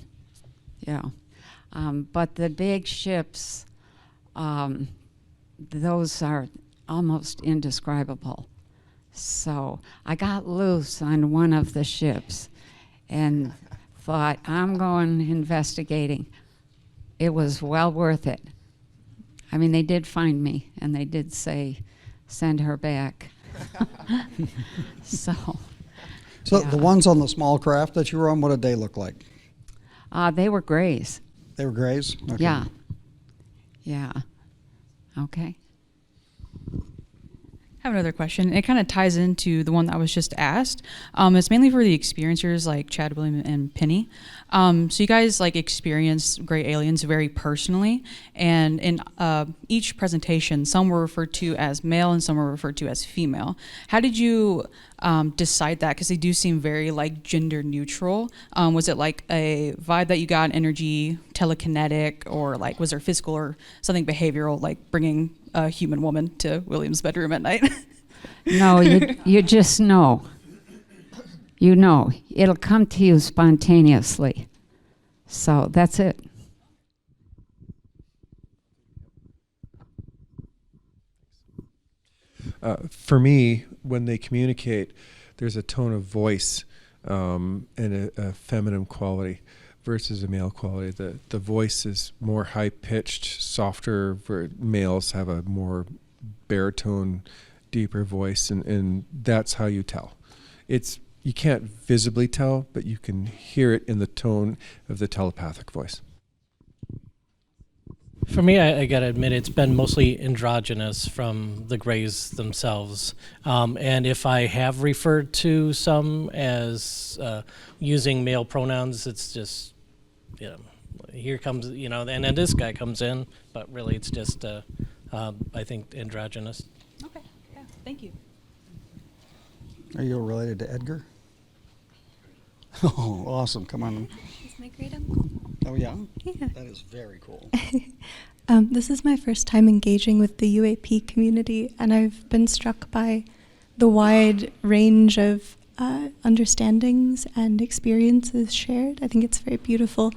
you know. But the big ships, those are almost indescribable. So I got loose on one of the ships and thought, I'm going investigating. It was well worth it. I mean, they did find me, and they did say send her back. So So yeah. the ones on the small craft that you were on, what did they look like? They were grays. They were grays? Okay. Yeah. Yeah. Okay. I have another question. It kind of ties into the one that was just asked. It's mainly for the experiencers like Chad, William, and Penny. So you guys like experience gray aliens very personally, and in each presentation, some were referred to as male and some were referred to as female. How did you decide that? Because they do seem very like gender neutral. Was it like a vibe that you got, energy, telekinetic, or like was there physical or something behavioral, like bringing a human woman to William's bedroom at night? No, you just know. You know. It'll come to you spontaneously. So that's it. For me, when they communicate, there's a tone of voice and a feminine quality versus a male quality. The voice is more high-pitched, softer, where males have a more baritone, deeper voice, and that's how you tell. You can't visibly tell, but you can hear it in the tone of the telepathic voice. For me, I gotta admit, it's been mostly androgynous from the Greys themselves. And if I have referred to some as using male pronouns, it's just, here comes, and then this guy comes in, but really it's just, I think, androgynous. Okay, yeah, thank you. Are you related to Edgar? Oh, awesome. Come on. He's my great uncle. Oh, yeah? Yeah. That is very cool. This is my first time engaging with the UAP community, and I've been struck by the wide range of understandings and experiences shared. I think it's very beautiful,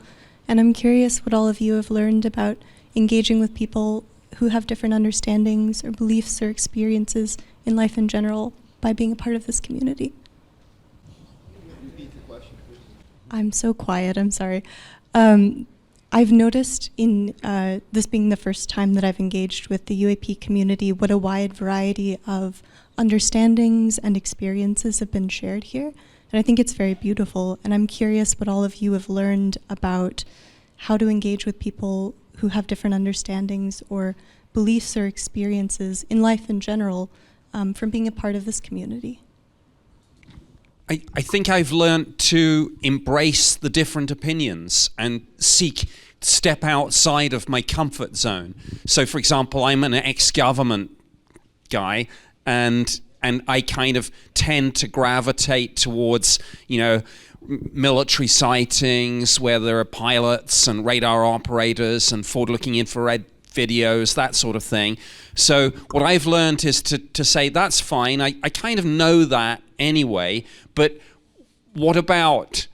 and I'm curious what all of you have learned about engaging with people who have different understandings or beliefs or experiences in life in general by being a part of this community. I'm so quiet, I'm sorry. I've noticed in this being the first time that I've engaged with the UAP community, what a wide variety of understandings and experiences have been shared here. And I think it's very beautiful. And I'm curious what all of you have learned about how to engage with people who have different understandings or beliefs or experiences in life in general from being a part of this community. I think I've learned to embrace the different opinions and step outside of my comfort zone. So, for example, I'm an ex-government guy, and I kind of tend to gravitate towards, military sightings where there are pilots and radar operators and forward-looking infrared videos, that sort of thing. So what I've learned is to say, that's fine, I kind of know that anyway, but what about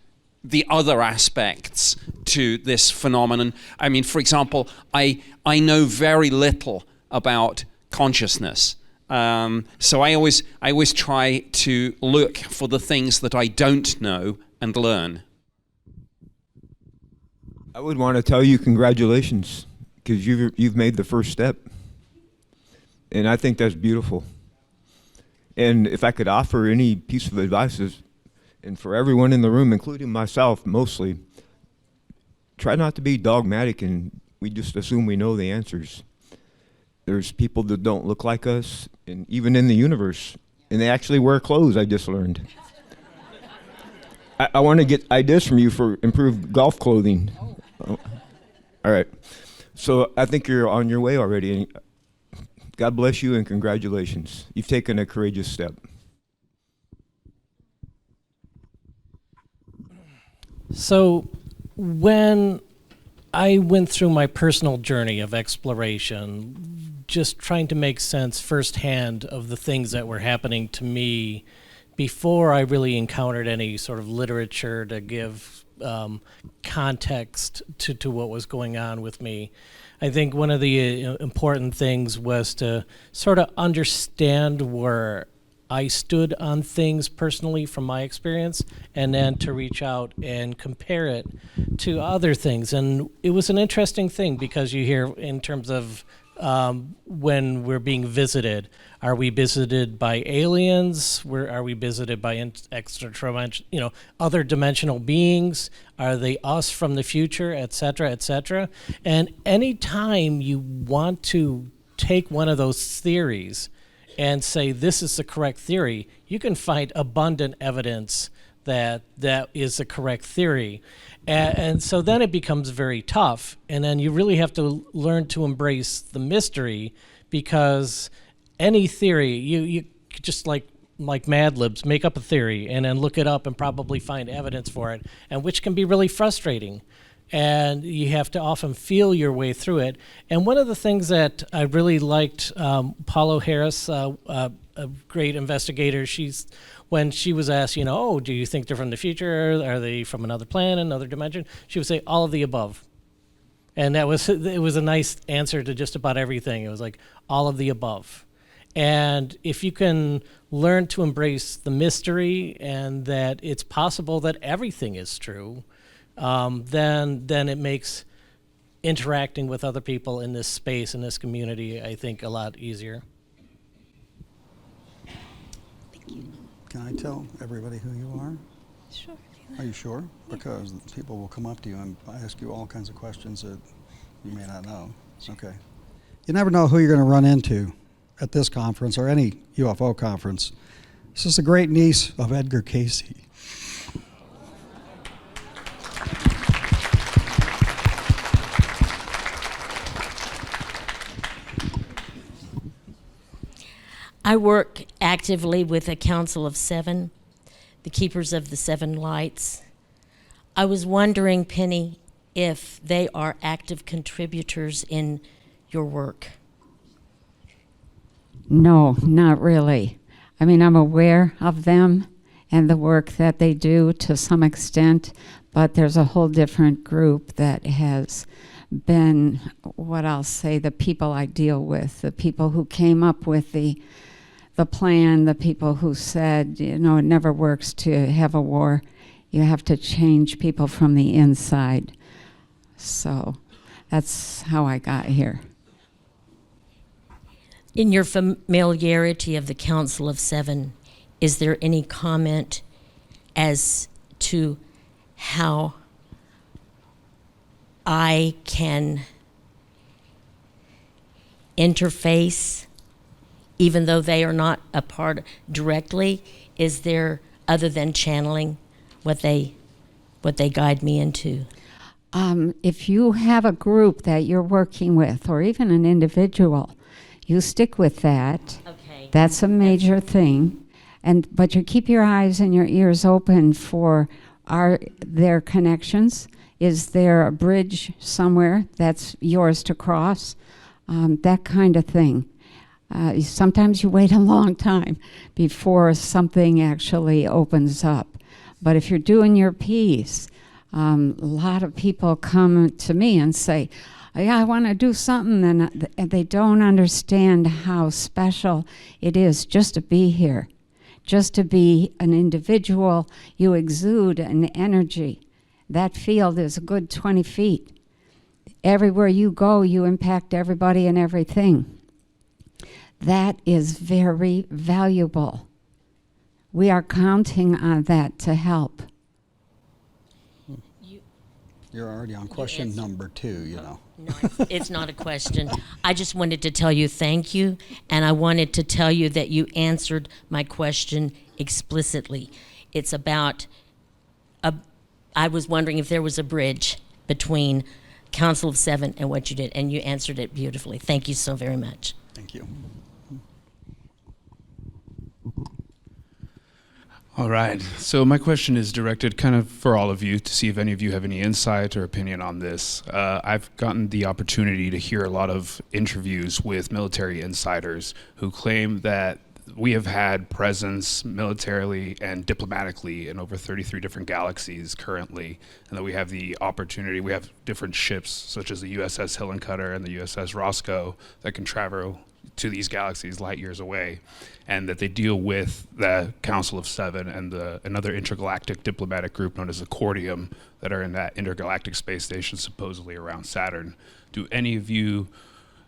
the other aspects to this phenomenon? I mean, for example, I know very little about consciousness. So I always try to look for the things that I don't know and learn. I would want to tell you congratulations, because you've made the first step. And I think that's beautiful. And if I could offer any piece of advice, and for everyone in the room, including myself mostly, try not to be dogmatic and we just assume we know the answers. There's people that don't look like us, and even in the universe, and they actually wear clothes, I just learned. I want to get ideas from you for improved golf clothing. Oh. All right. So I think you're on your way already. God bless you and congratulations. You've taken a courageous step. So when I went through my personal journey of exploration, just trying to make sense firsthand of the things that were happening to me before I really encountered any sort of literature to give context to what was going on with me, I think one of the important things was to sort of understand where I stood on things personally from my experience, and then to reach out and compare it to other things. And it was an interesting thing because you hear in terms of when we're being visited? Are we visited by aliens? Are we visited by extraterrestrial, other dimensional beings? Are they us from the future, et cetera, et cetera? And anytime you want to take one of those theories and say this is the correct theory, you can find abundant evidence that that is the correct theory. And so then it becomes very tough. And then you really have to learn to embrace the mystery, because any theory, you just like Mad Libs, make up a theory and then look it up and probably find evidence for it, and which can be really frustrating. And you have to often feel your way through it. And one of the things that I really liked, Paulo Harris, a great investigator, when she was asked, do you think they're from the future? Are they from another planet, another dimension? She would say all of the above. And it was a nice answer to just about everything. It was like all of the above. And if you can learn to embrace the mystery and that it's possible that everything is true, then it makes interacting with other people in this space, in this community, I think, a lot easier. Can I tell everybody who you are? Sure. Are you sure? Because people will come up to you and ask you all kinds of questions that you may not know. Okay. You never know who you're going to run into at this conference or any UFO conference. This is the great niece of Edgar Cayce. I work actively with a Council of Seven, the Keepers of the Seven Lights. I was wondering, Penny, if they are active contributors in your work. No, not really. I mean, I'm aware of them and the work that they do to some extent, but there's a whole different group that has been, what I'll say, the people I deal with, the people who came up with the plan, the people who said, it never works to have a war. You have to change people from the inside. So that's how I got here. In your familiarity of the Council of Seven, is there any comment as to how I can interface, even though they are not a part directly? Is there, other than channeling, what they guide me into? If you have a group that you're working with, or even an individual, you stick with that. Okay. That's a major thing. But you keep your eyes and your ears open for, are there connections? Is there a bridge somewhere that's yours to cross? That kind of thing. Sometimes you wait a long time before something actually opens up. But if you're doing your piece, a lot of people come to me and say, yeah, I want to do something, and they don't understand how special it is just to be here, just to be an individual. You exude an energy. That field is a good 20 feet. Everywhere you go, you impact everybody and everything. That is very valuable. We are counting on that to help. You're already on question number 2, No, it's not a question. I just wanted to tell you thank you, and I wanted to tell you that you answered my question explicitly. It's about, I was wondering if there was a bridge between Council of Seven and what you did, and you answered it beautifully. Thank you so very much. Thank you. All right, so my question is directed kind of for all of you to see if any of you have any insight or opinion on this. I've gotten the opportunity to hear a lot of interviews with military insiders who claim that we have had presence militarily and diplomatically in over 33 different galaxies currently, and that we have the opportunity, we have different ships such as the USS Hillencutter and the USS Roscoe that can travel to these galaxies light years away, and that they deal with the Council of Seven and another intergalactic diplomatic group known as the Accordium that are in that intergalactic space station supposedly around Saturn. Do any of you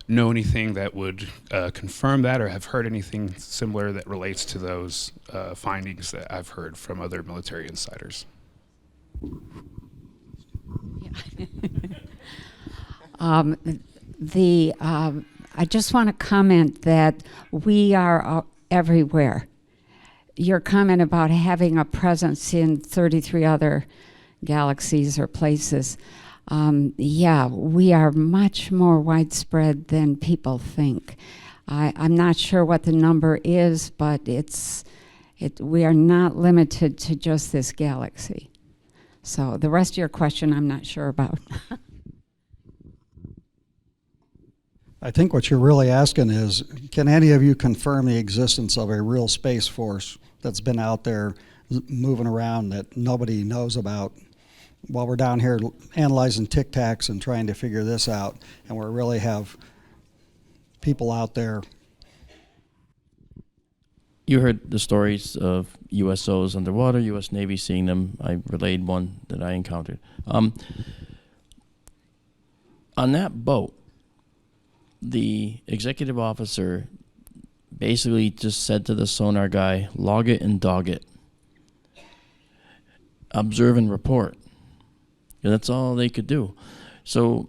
know anything that would confirm that, or have heard anything similar that relates to those findings that I've heard from other military insiders. I just want to comment that we are everywhere. Your comment about having a presence in 33 other galaxies or places, yeah, we are much more widespread than people think. I'm not sure what the number is, but we are not limited to just this galaxy. So the rest of your question, I'm not sure about. I think what you're really asking is, can any of you confirm the existence of a real space force that's been out there moving around that nobody knows about, while we're down here analyzing Tic Tacs and trying to figure this out, and we really have people out there? You heard the stories of USOs underwater, U.S. Navy seeing them. I relayed one that I encountered. On that boat, the executive officer basically just said to the sonar guy, log it and dog it. Observe and report. And that's all they could do. So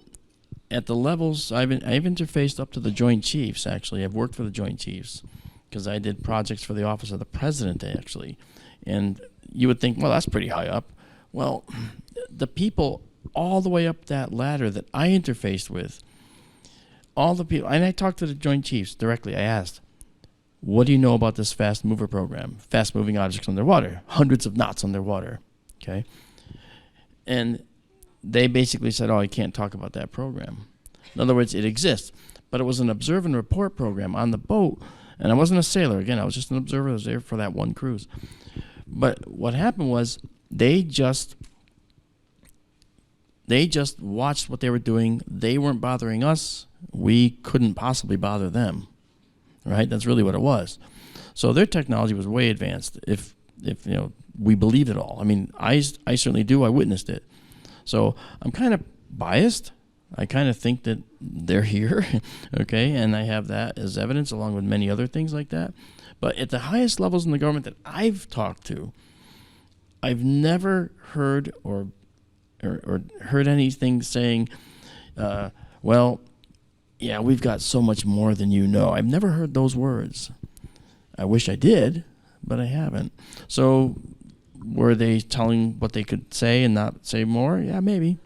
at the levels, I've interfaced up to the Joint Chiefs, actually. I've worked for the Joint Chiefs because I did projects for the Office of the President, actually. And you would think, well, that's pretty high up. Well, the people all the way up that ladder that I interfaced with, all the people, and I talked to the Joint Chiefs directly. I asked, what do you know about this fast mover program? Fast moving objects underwater, hundreds of knots underwater, okay? And they basically said, oh, I can't talk about that program. In other words, it exists, but it was an observe and report program on the boat, and I wasn't a sailor. Again, I was just an observer. I was there for that one cruise. But what happened was they just watched what they were doing. They weren't bothering us. We couldn't possibly bother them, right? That's really what it was. So their technology was way advanced. If you know, we believed it all. I mean, I certainly do. I witnessed it. So I'm kind of biased. I kind of think that they're here, okay, and I have that as evidence along with many other things like that. But at the highest levels in the government that I've talked to, I've never heard or heard anything saying, well, yeah, we've got so much more than you know. I've never heard those words. I wish I did, but I haven't. So were they telling what they could say and not say more? Yeah, maybe,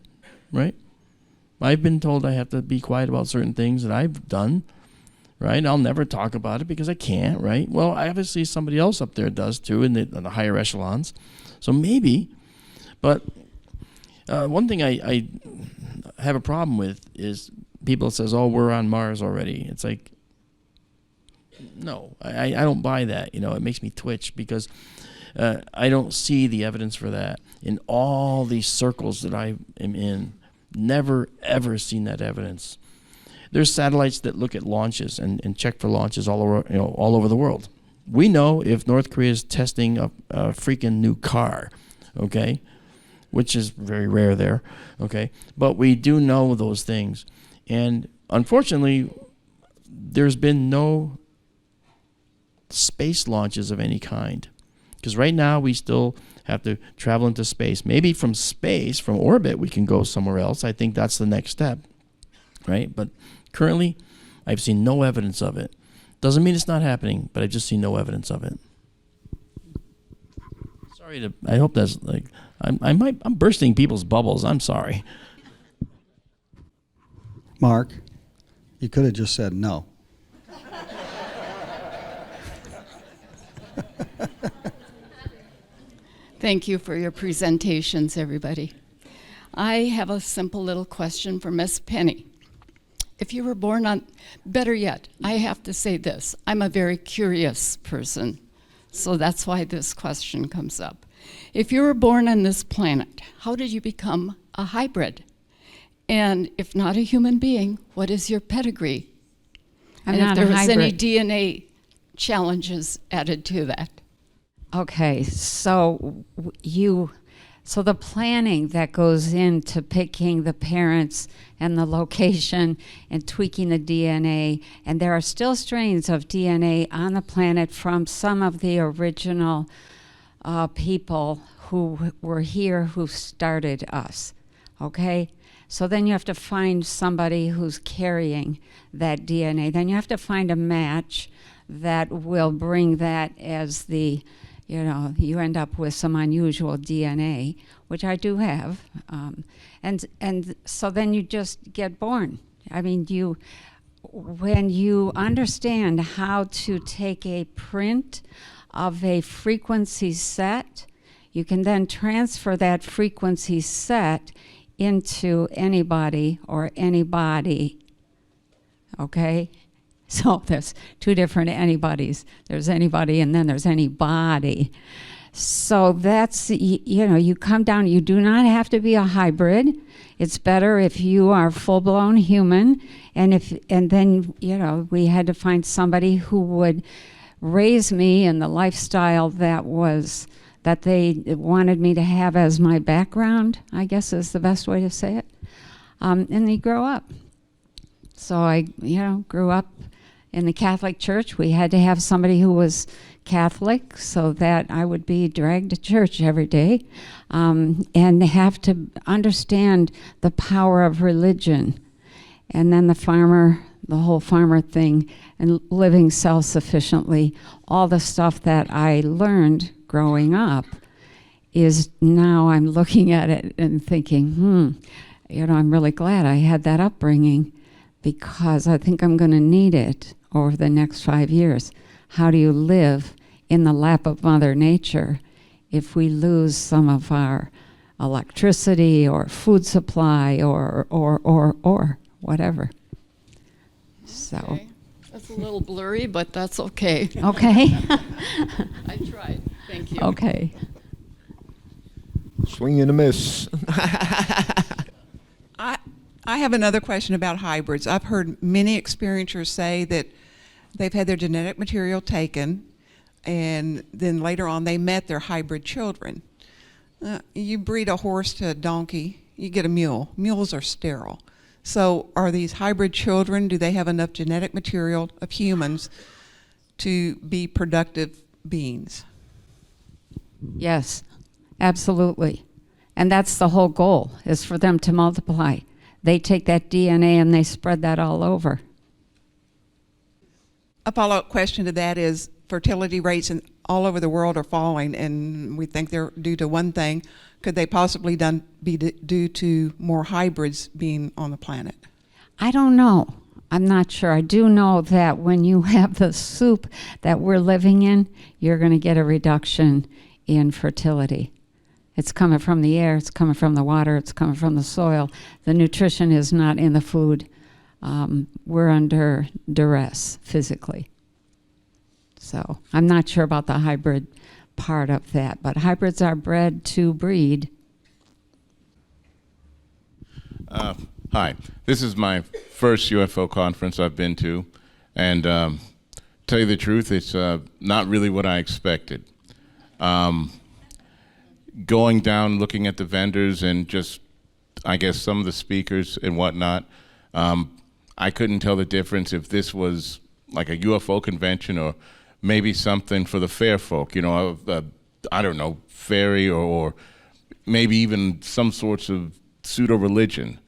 right? I've been told I have to be quiet about certain things that I've done, right? I'll never talk about it because I can't, right? Well, obviously somebody else up there does too in the higher echelons. So maybe, but one thing I have a problem with is people says, oh, we're on Mars already. It's like, no, I don't buy that. You know, it makes me twitch because I don't see the evidence for that in all these circles that I am in. Never, ever seen that evidence. There's satellites that look at launches and check for launches all over the world. We know if North Korea is testing a freaking new car, okay, which is very rare there, okay, but we do know those things. And unfortunately, there's been no space launches of any kind. Because right now we still have to travel into space. Maybe from space, from orbit, we can go somewhere else. I think that's the next step, right? But currently, I've seen no evidence of it. Doesn't mean it's not happening, but I've just seen no evidence of it. Sorry I hope that's like, I'm bursting people's bubbles. I'm sorry. Mark, you could have just said no. Thank you for your presentations, everybody. I have a simple little question for Miss Penny. If you were born on, better yet, I have to say this. I'm a very curious person, so that's why this question comes up. If you were born on this planet, how did you become a hybrid? And if not a human being, what is your pedigree? I'm and not if a there was any hybrid. DNA challenges added to that. Okay, so you So the planning that goes into picking the parents and the location and tweaking the DNA, and there are still strains of DNA on the planet from some of the original people who were here who started us, okay? So then you have to find somebody who's carrying that DNA. Then you have to find a match that will bring that as the, you end up with some unusual DNA, which I do have. And so then you just get born. I mean, when you understand how to take a print of a frequency set, you can then transfer that frequency set into anybody or anybody, okay? So there's two different anybodies. There's anybody and then there's anybody. So that's, you come down, you do not have to be a hybrid. It's better if you are full-blown human. And then, we had to find somebody who would raise me in the lifestyle that they wanted me to have as my background, I guess is the best way to say it. And they grow up. So I, grew up in the Catholic Church. We had to have somebody who was Catholic so that I would be dragged to church every day, and have to understand the power of religion. And then the whole farmer thing, and living self-sufficiently, all the stuff that I learned growing up is now I'm looking at it and thinking, I'm really glad I had that upbringing, because I think I'm going to need it over the next 5 years. How do you live in the lap of Mother Nature if we lose some of our electricity or food supply or whatever? So. Okay. That's a little blurry, but that's okay. Okay. I tried. Thank you. Okay. Swing and a miss. I have another question about hybrids. I've heard many experiencers say that they've had their genetic material taken, and then later on they met their hybrid children. You breed a horse to a donkey, you get a mule. Mules are sterile. So are these hybrid children, do they have enough genetic material of humans to be productive beings? Yes, absolutely. And that's the whole goal, is for them to multiply. They take that DNA and they spread that all over. A follow-up question to that is fertility rates all over the world are falling, and we think they're due to one thing. Could they possibly be due to more hybrids being on the planet? I don't know. I'm not sure. I do know that when you have the soup that we're living in, you're going to get a reduction in fertility. It's coming from the air, it's coming from the water, it's coming from the soil. The nutrition is not in the food. We're under duress physically. So I'm not sure about the hybrid part of that, but hybrids are bred to breed. Hi, this is my first UFO conference I've been to, and tell you the truth, it's not really what I expected. Going down, looking at the vendors and just, I guess, some of the speakers and whatnot, I couldn't tell the difference if this was like a UFO convention or maybe something for the fair folk, I don't know, fairy or maybe even some sorts of pseudo-religion.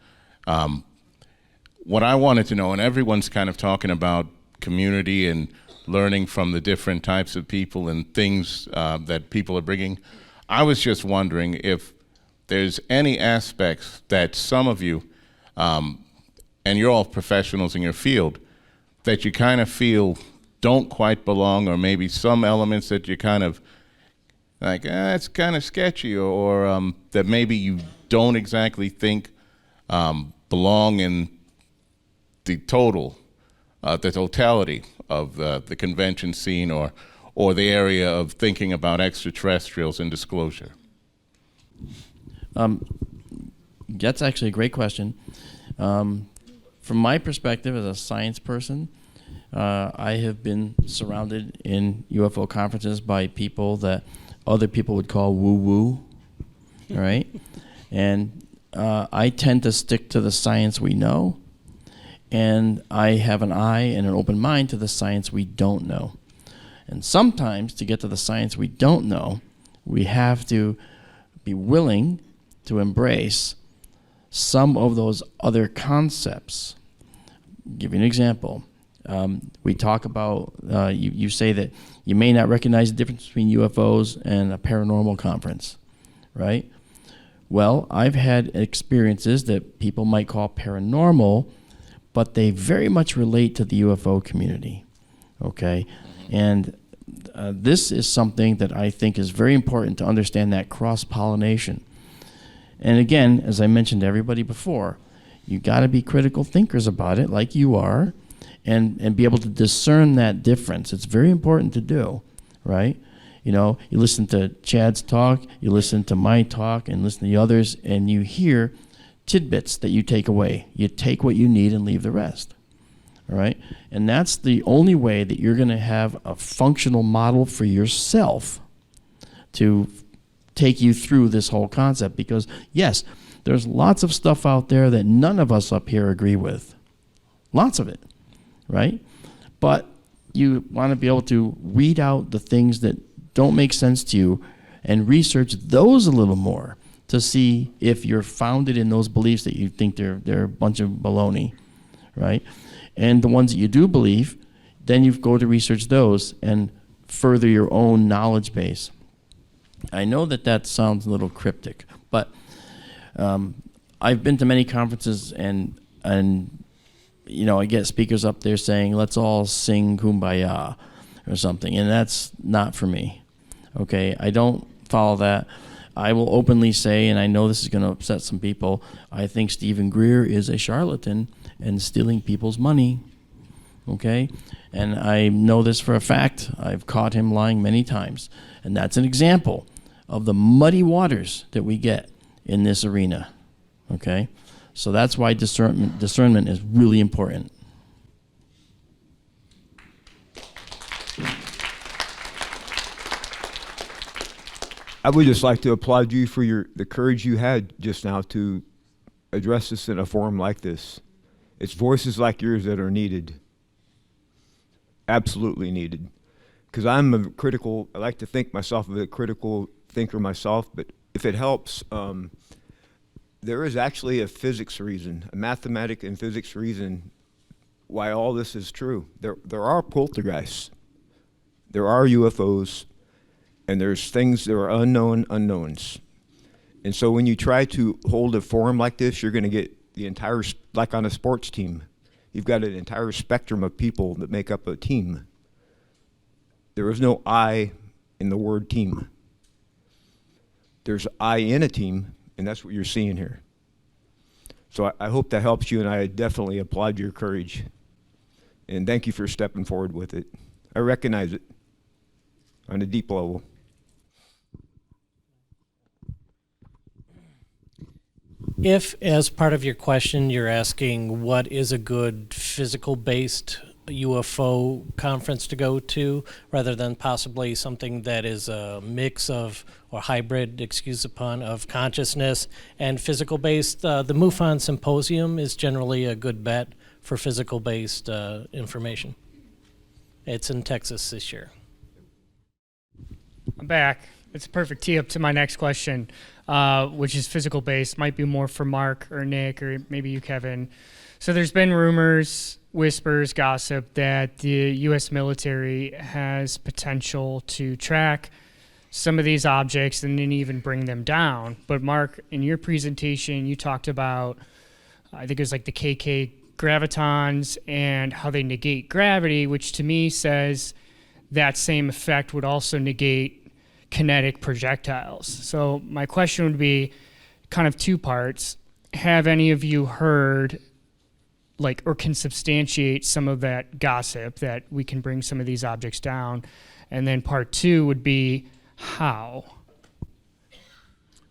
What I wanted to know, and everyone's kind of talking about community and learning from the different types of people and things that people are bringing, I was just wondering if there's any aspects that some of you, and you're all professionals in your field, that you kind of feel don't quite belong, or maybe some elements that you kind of like, it's kind of sketchy, or that maybe you don't exactly think belong in the totality of the convention scene, or the area of thinking about extraterrestrials and disclosure? That's actually a great question. From my perspective as a science person, I have been surrounded in UFO conferences by people that other people would call woo-woo. all right? And I tend to stick to the science we know, and I have an eye and an open mind to the science we don't know. And sometimes, to get to the science we don't know, we have to be willing to embrace some of those other concepts. I'll give you an example. We talk about, you say that you may not recognize the difference between UFOs and a paranormal conference, right? Well, I've had experiences that people might call paranormal, but they very much relate to the UFO community, okay? And this is something that I think is very important to understand, that cross-pollination. And again, as I mentioned to everybody before, you got to be critical thinkers about it, like you are, and be able to discern that difference. It's very important to do, right? You know, you listen to Chad's talk, you listen to my talk, and listen to the others, and you hear tidbits that you take away. You take what you need and leave the rest, all right? And that's the only way that you're going to have a functional model for yourself to take you through this whole concept. Because, yes, there's lots of stuff out there that none of us up here agree with. Lots of it, right? But you want to be able to weed out the things that don't make sense to you and research those a little more to see if you're founded in those beliefs that you think they're a bunch of baloney, right? And the ones that you do believe, then you go to research those and further your own knowledge base. I know that that sounds a little cryptic, but I've been to many conferences, and you know, I get speakers up there saying, let's all sing Kumbaya or something, and that's not for me, okay? I don't follow that. I will openly say, and I know this is going to upset some people, I think Stephen Greer is a charlatan and stealing people's money, okay? And I know this for a fact. I've caught him lying many times. And that's an example of the muddy waters that we get in this arena, okay? So that's why discernment is really important. I would just like to applaud you for the courage you had just now to address this in a forum like this. It's voices like yours that are needed, absolutely needed. Because I like to think myself of a critical thinker myself, but if it helps, there is actually a physics reason, a mathematic and physics reason why all this is true. There are poltergeists, there are UFOs, and there's things that are unknown unknowns. And so when you try to hold a forum like this, you're going to get the entire, like on a sports team, you've got an entire spectrum of people that make up a team. There is no I in the word team. There's I in a team, and that's what you're seeing here. So I hope that helps you, and I definitely applaud your courage. And thank you for stepping forward with it. I recognize it on a deep level. If, as part of your question, you're asking what is a good physical-based UFO conference to go to, rather than possibly something that is a mix of, or hybrid, excuse the pun, of consciousness and physical-based, the MUFON Symposium is generally a good bet for physical-based information. It's in Texas this year. I'm back. It's a perfect tee up to my next question, which is physical based. Might be more for Marc or Nick or maybe you, Kevin. So there's been rumors, whispers, gossip that the U.S. military has potential to track some of these objects and then even bring them down. But Marc, in your presentation, you talked about, I think it was like the KK gravitons and how they negate gravity, which to me says that same effect would also negate kinetic projectiles. So my question would be kind of two parts. Have any of you heard, like, or can substantiate some of that gossip that we can bring some of these objects down? And then part two would be how?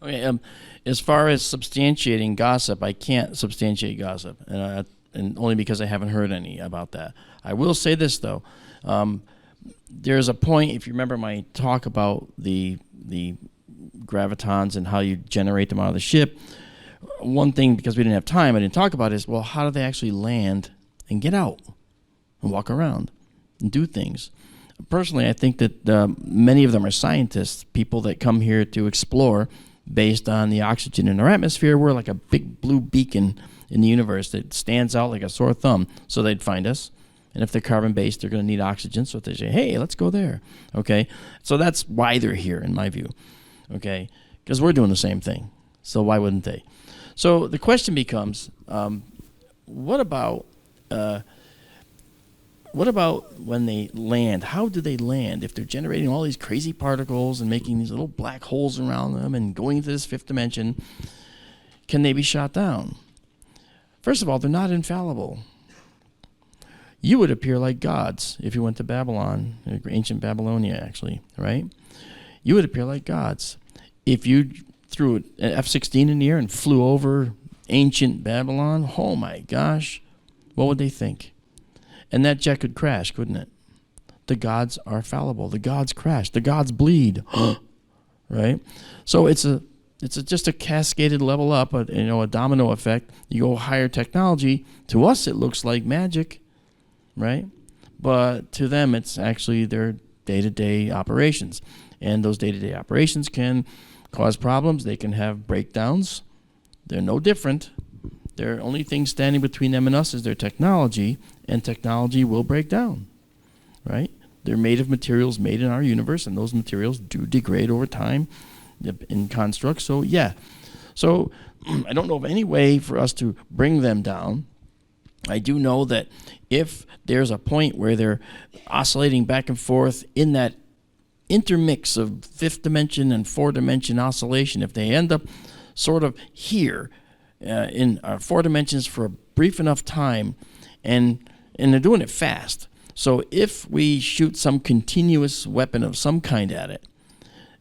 Okay, as far as substantiating gossip, I can't substantiate gossip, and only because I haven't heard any about that. I will say this though. There's a point, if you remember my talk about the gravitons and how you generate them out of the ship. One thing, because we didn't have time, I didn't talk about is, well, how do they actually land and get out and walk around and do things? Personally, I think that many of them are scientists, people that come here to explore based on the oxygen in our atmosphere. We're like a big blue beacon in the universe that stands out like a sore thumb, so they'd find us. And if they're carbon-based, they're going to need oxygen, so they say, hey, let's go there, okay? So that's why they're here, in my view, okay? Because we're doing the same thing, so why wouldn't they? So the question becomes, what about when they land? How do they land? If they're generating all these crazy particles and making these little black holes around them and going into this fifth dimension, can they be shot down? First of all, they're not infallible. You would appear like gods if you went to Babylon, ancient Babylonia actually, right? You would appear like gods. If you threw an F-16 in the air and flew over ancient Babylon, oh my gosh, what would they think? And that jet could crash, couldn't it? The gods are fallible. The gods crash. The gods bleed, right? So it's just a cascaded level up, a domino effect. You go higher technology. To us, it looks like magic, right? But to them, it's actually their day-to-day operations. And those day-to-day operations can cause problems. They can have breakdowns. They're no different. The only thing standing between them and us is their technology, and technology will break down, right? They're made of materials made in our universe, and those materials do degrade over time in constructs. So, yeah. So I don't know of any way for us to bring them down. I do know that if there's a point where they're oscillating back and forth in that intermix of fifth dimension and fourth dimension oscillation, if they end up sort of here in four dimensions for a brief enough time, and they're doing it fast. So if we shoot some continuous weapon of some kind at it,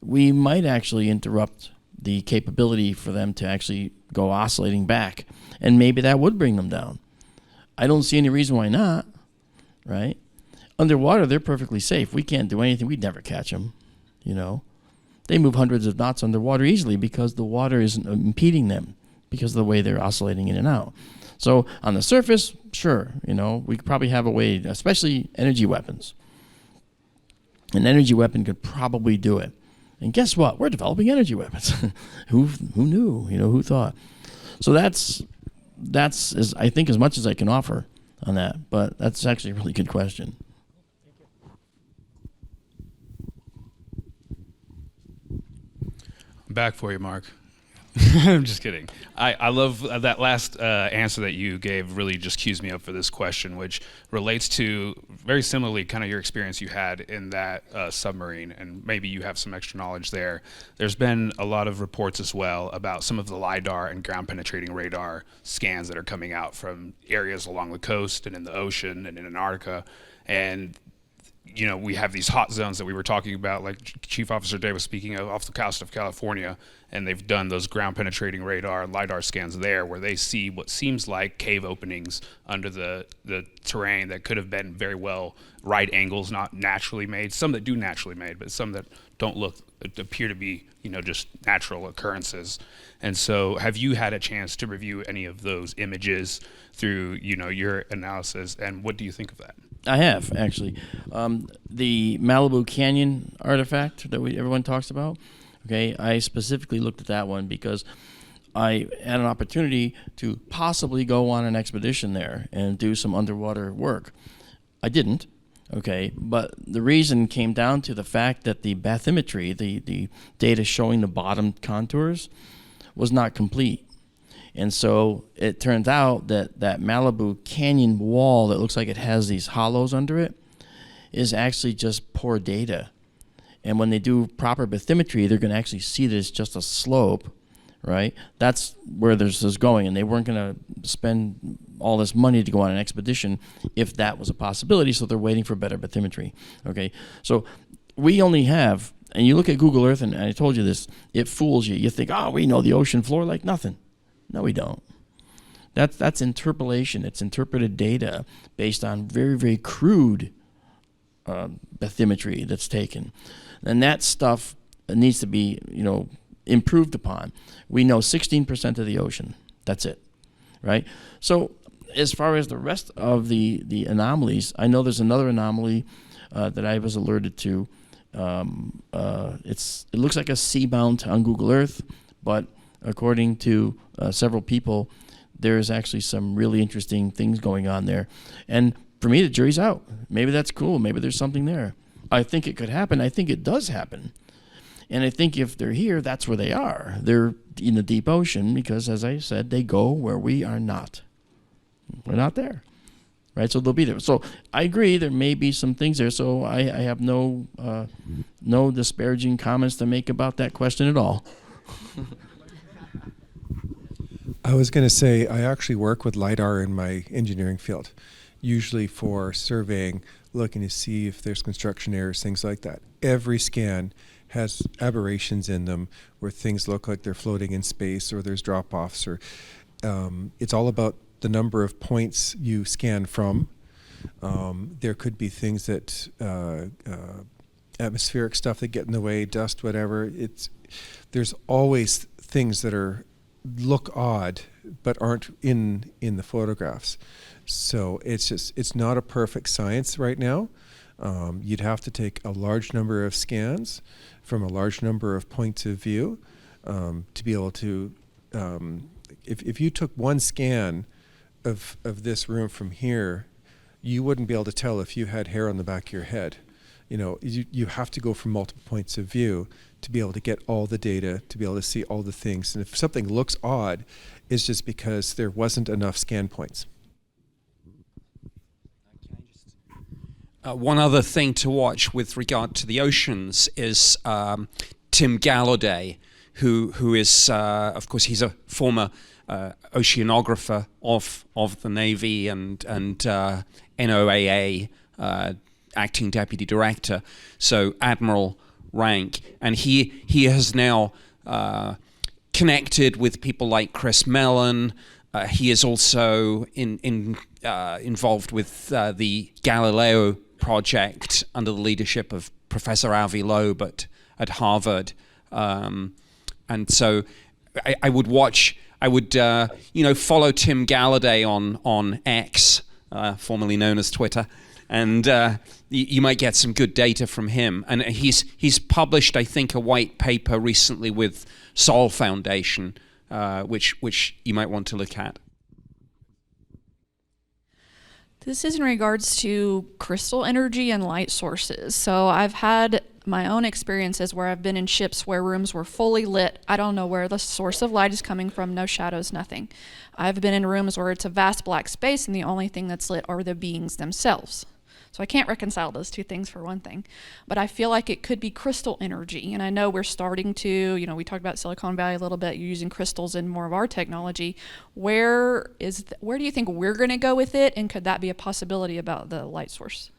we might actually interrupt the capability for them to actually go oscillating back, and maybe that would bring them down. I don't see any reason why not, right? Underwater, they're perfectly safe. We can't do anything. We'd never catch them, They move hundreds of knots underwater easily because the water isn't impeding them because of the way they're oscillating in and out. So on the surface, sure, we could probably have a way, especially energy weapons. An energy weapon could probably do it. And guess what? We're developing energy weapons. Who knew? Who thought? So that's I think as much as I can offer on that. But that's actually a really good question. I'm back for you, Mark. I'm just kidding. I love that last answer that you gave. Really just cues me up for this question, which relates to very similarly kind of your experience you had in that submarine, and maybe you have some extra knowledge there. There's been a lot of reports as well about some of the LIDAR and ground penetrating radar scans that are coming out from areas along the coast and in the ocean and in Antarctica. And we have these hot zones that we were talking about, like Chief Officer Day was speaking of, off the coast of California, and they've done those ground penetrating radar and LIDAR scans there where they see what seems like cave openings under the terrain that could have been very well right angles, not naturally made, some that do naturally made, but some that don't appear to be, just natural occurrences. And so have you had a chance to review any of those images through, your analysis, and what do you think of that? I have, actually. The Malibu Canyon artifact that everyone talks about, okay, I specifically looked at that one because I had an opportunity to possibly go on an expedition there and do some underwater work. I didn't, okay, but the reason came down to the fact that the bathymetry, the data showing the bottom contours, was not complete. And so it turns out that Malibu Canyon wall that looks like it has these hollows under it is actually just poor data. And when they do proper bathymetry, they're going to actually see that it's just a slope, right? That's where this is going. And they weren't going to spend all this money to go on an expedition if that was a possibility, so they're waiting for better bathymetry, okay? So we only have, and you look at Google Earth, and I told you this, it fools you. You think, we know the ocean floor like nothing. No, we don't. That's interpolation. It's interpreted data based on very, very crude bathymetry that's taken. And that stuff needs to be, improved upon. We know 16% of the ocean. That's it, right? So as far as the rest of the anomalies, I know there's another anomaly that I was alerted to. It looks like a sea mount on Google Earth, but according to several people, there's actually some really interesting things going on there. And for me, the jury's out. Maybe that's cool. Maybe there's something there. I think it could happen. I think it does happen. And I think if they're here, that's where they are. They're in the deep ocean because, as I said, they go where we are not. We're not there, right? So they'll be there. So I agree there may be some things there. So I have no disparaging comments to make about that question at all. I was going to say, I actually work with LiDAR in my engineering field, usually for surveying, looking to see if there's construction errors, things like that. Every scan has aberrations in them where things look like they're floating in space or there's drop-offs. Or it's all about the number of points you scan from. There could be things that, atmospheric stuff that get in the way, dust, whatever. There's always things that look odd but aren't in the photographs. So it's not a perfect science right now. You'd have to take a large number of scans from a large number of points of view to be able to, if you took one scan of this room from here, you wouldn't be able to tell if you had hair on the back of your head. You have to go from multiple points of view to be able to get all the data, to be able to see all the things. And if something looks odd, it's just because there wasn't enough scan points. One other thing to watch with regard to the oceans is Tim Gallaudet, who is, of course, he's a former oceanographer of the Navy and NOAA acting deputy director, so admiral rank, and he has now connected with people like Chris Mellon. He is also involved with the Galileo project under the leadership of Professor Avi Loeb at Harvard, and so I would watch. I would follow Tim Gallaudet on X, formerly known as Twitter, and you might get some good data from him. And he's published, I think, a white paper recently with Sol Foundation, which you might want to look at. This is in regards to crystal energy and light sources. So I've had my own experiences where I've been in ships where rooms were fully lit. I don't know where the source of light is coming from, no shadows, nothing. I've been in rooms where it's a vast black space and the only thing that's lit are the beings themselves. So I can't reconcile those two things for one thing. But I feel like it could be crystal energy. And I know we're starting to, we talked about Silicon Valley a little bit, you're using crystals in more of our technology. Where do you think we're going to go with it? And could that be a possibility about the light source?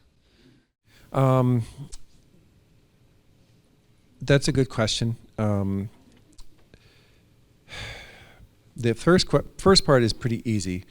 That's a good question. The first part is pretty easy.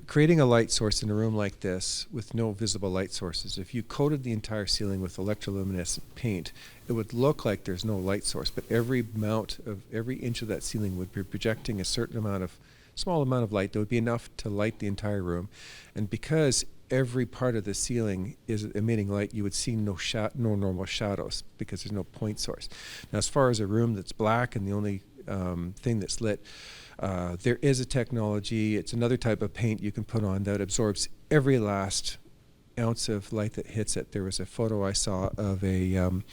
Creating a light source in a room like this with no visible light sources, if you coated the entire ceiling with electroluminescent paint, it would look like there's no light source, but every inch of that ceiling would be projecting a small amount of light that would be enough to light the entire room. And because every part of the ceiling is emitting light, you would see no normal shadows because there's no point source. Now, as far as a room that's black and the only thing that's lit, there is a technology, it's another type of paint you can put on that absorbs every last ounce of light that hits it. There was a photo I saw of it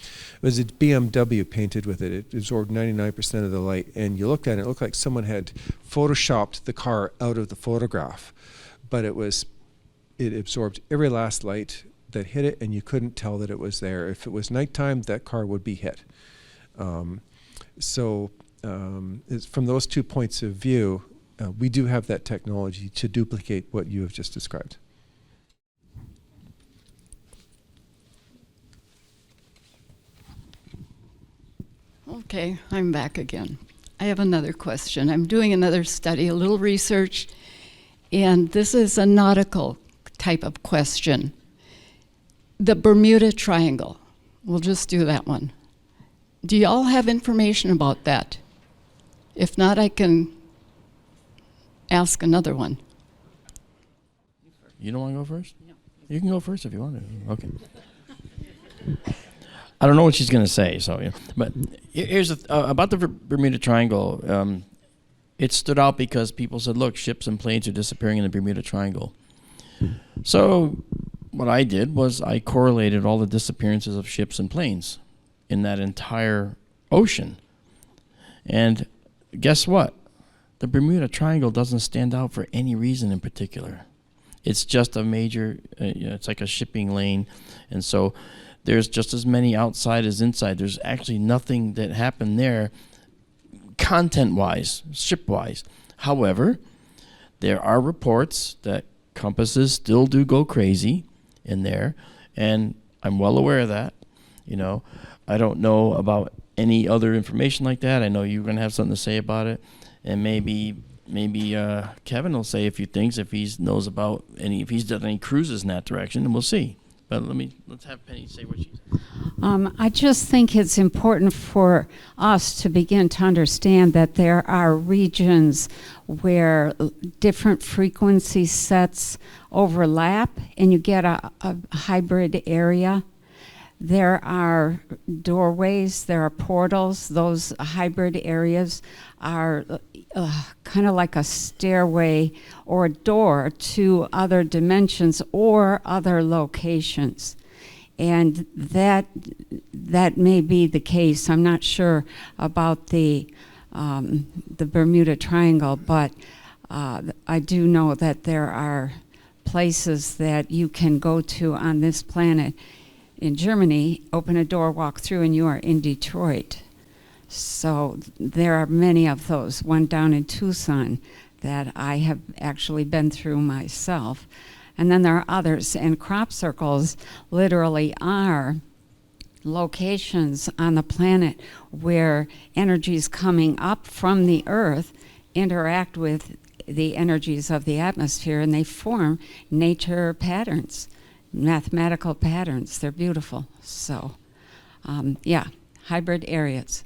was a BMW painted with it. It absorbed 99% of the light, and you looked at it, it looked like someone had photoshopped the car out of the photograph, but it absorbed every last light that hit it, and you couldn't tell that it was there. If it was nighttime, that car would be hit. From those 2 points of view, we do have that technology to duplicate what you have just described. Okay, I'm back again. I have another question. I'm doing another study, a little research, and this is a nautical type of question. The Bermuda Triangle, we'll just do that one. Do y'all have information about that? If not, I can ask another one. You don't want to go first? No. You can go first if you want to. Okay. I don't know what she's going to say, so yeah. But here's about the Bermuda Triangle. It stood out because people said, "Look, ships and planes are disappearing in the Bermuda Triangle." So what I did was I correlated all the disappearances of ships and planes in that entire ocean, and guess what? The Bermuda Triangle doesn't stand out for any reason in particular. It's just a major, it's like a shipping lane, and so there's just as many outside as inside. There's actually nothing that happened there content-wise, ship-wise. However, there are reports that compasses still do go crazy in there, and I'm well aware of that. You know, I don't know about any other information like that. I know you're going to have something to say about it, and maybe Kevin will say a few things if he knows about if he's done any cruises in that direction, and we'll see. But let's have Penny say what she said. I just think it's important for us to begin to understand that there are regions where different frequency sets overlap and you get a hybrid area. There are doorways, there are portals. Those hybrid areas are kind of like a stairway or a door to other dimensions or other locations. And that may be the case. I'm not sure about the Bermuda Triangle, but I do know that there are places that you can go to on this planet. In Germany, open a door, walk through, and you are in Detroit. So there are many of those. One down in Tucson that I have actually been through myself. And then there are others. And crop circles literally are locations on the planet where energies coming up from the Earth interact with the energies of the atmosphere, and they form nature patterns. Mathematical patterns. They're beautiful. So, yeah, hybrid areas.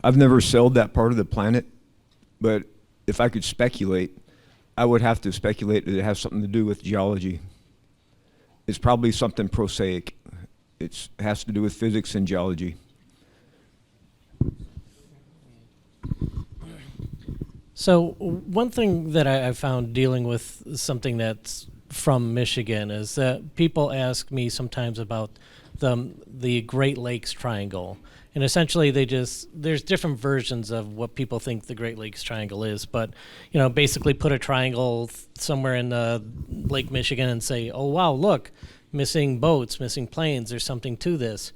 I've never sailed that part of the planet, but if I could speculate, I would have to speculate that it has something to do with geology. It's probably something prosaic. It has to do with physics and geology. So one thing that I found dealing with something that's from Michigan is that people ask me sometimes about the Great Lakes Triangle. And essentially there's different versions of what people think the Great Lakes Triangle is, but basically put a triangle somewhere in Lake Michigan and say, oh wow, look, missing boats, missing planes, there's something to this.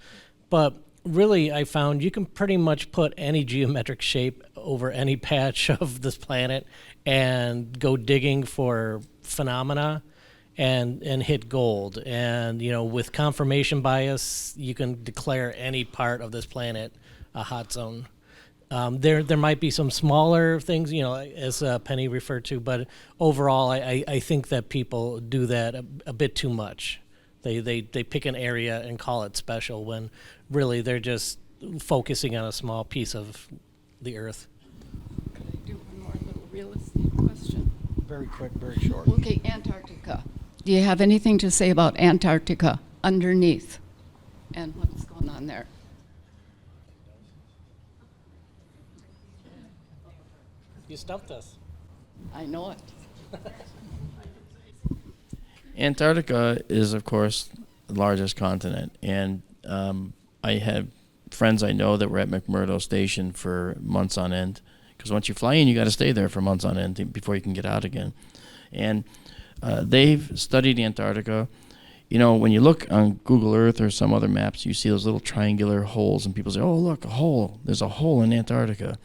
But really I found you can pretty much put any geometric shape over any patch of this planet and go digging for phenomena and hit gold. And with confirmation bias, you can declare any part of this planet a hot zone. There might be some smaller things, as Penny referred to, but overall, I think that people do that a bit too much. They pick an area and call it special when really they're just focusing on a small piece of the Earth. Could I do one more little realistic question? Very quick, very short. Okay, Antarctica. Do you have anything to say about Antarctica underneath and what's going on there? You stumped us. I know it. Antarctica is, of course, the largest continent, and I have friends I know that were at McMurdo Station for months on end, because once you fly in, you got to stay there for months on end before you can get out again. And they've studied Antarctica. When you look on Google Earth or some other maps, you see those little triangular holes, and people say, oh, look, a hole. There's a hole in Antarctica.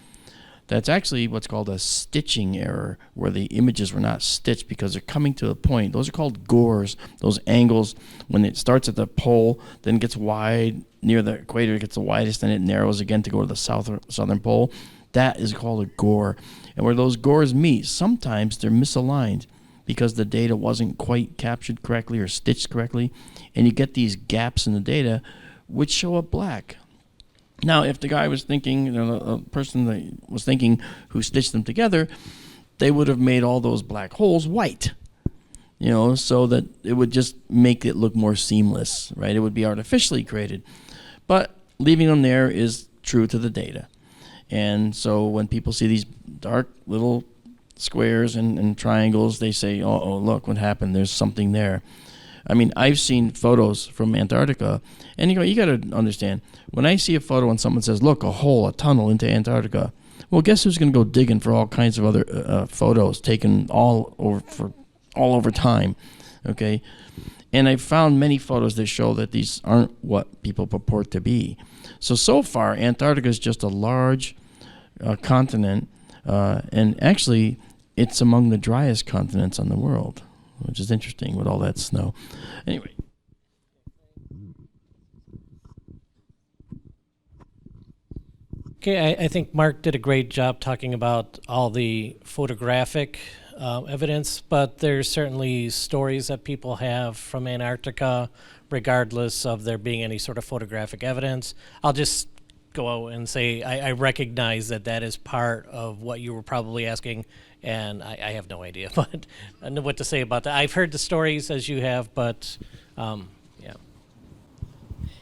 That's actually what's called a stitching error, where the images were not stitched because they're coming to a point. Those are called gores, those angles. When it starts at the pole, then gets wide, near the equator it gets the widest, and it narrows again to go to the southern pole. That is called a gore. And where those gores meet, sometimes they're misaligned because the data wasn't quite captured correctly or stitched correctly, and you get these gaps in the data which show up black. Now, if the guy was thinking, you know, the person that was thinking who stitched them together, they would have made all those black holes white, you know, so that it would just make it look more seamless, right? It would be artificially created. But leaving them there is true to the data. And so when people see these dark little squares and triangles, they say, oh, look what happened, there's something there. I mean, I've seen photos from Antarctica, and you got to understand, when I see a photo and someone says, look, a hole, a tunnel into Antarctica, well, guess who's going to go digging for all kinds of other photos taken all over time, okay? And I've found many photos that show that these aren't what people purport to be. So far, Antarctica is just a large continent, and actually, it's among the driest continents on the world, which is interesting with all that snow. Anyway. Okay, I think Marc did a great job talking about all the photographic evidence, but there's certainly stories that people have from Antarctica, regardless of there being any sort of photographic evidence. I'll just go out and say I recognize that that is part of what you were probably asking, and I have no idea but I know what to say about that. I've heard the stories as you have, but yeah.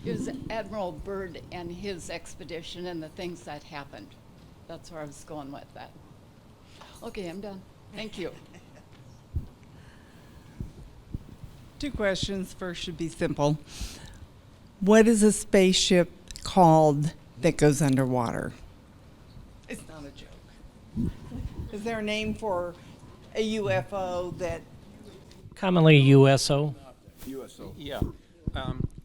It was Admiral Byrd and his expedition and the things that happened. That's where I was going with that. Okay, I'm done. Thank you. Two questions. First should be simple. What is a spaceship called that goes underwater? It's not a joke. Is there a name for a UFO that... Commonly USO. USO. Yeah.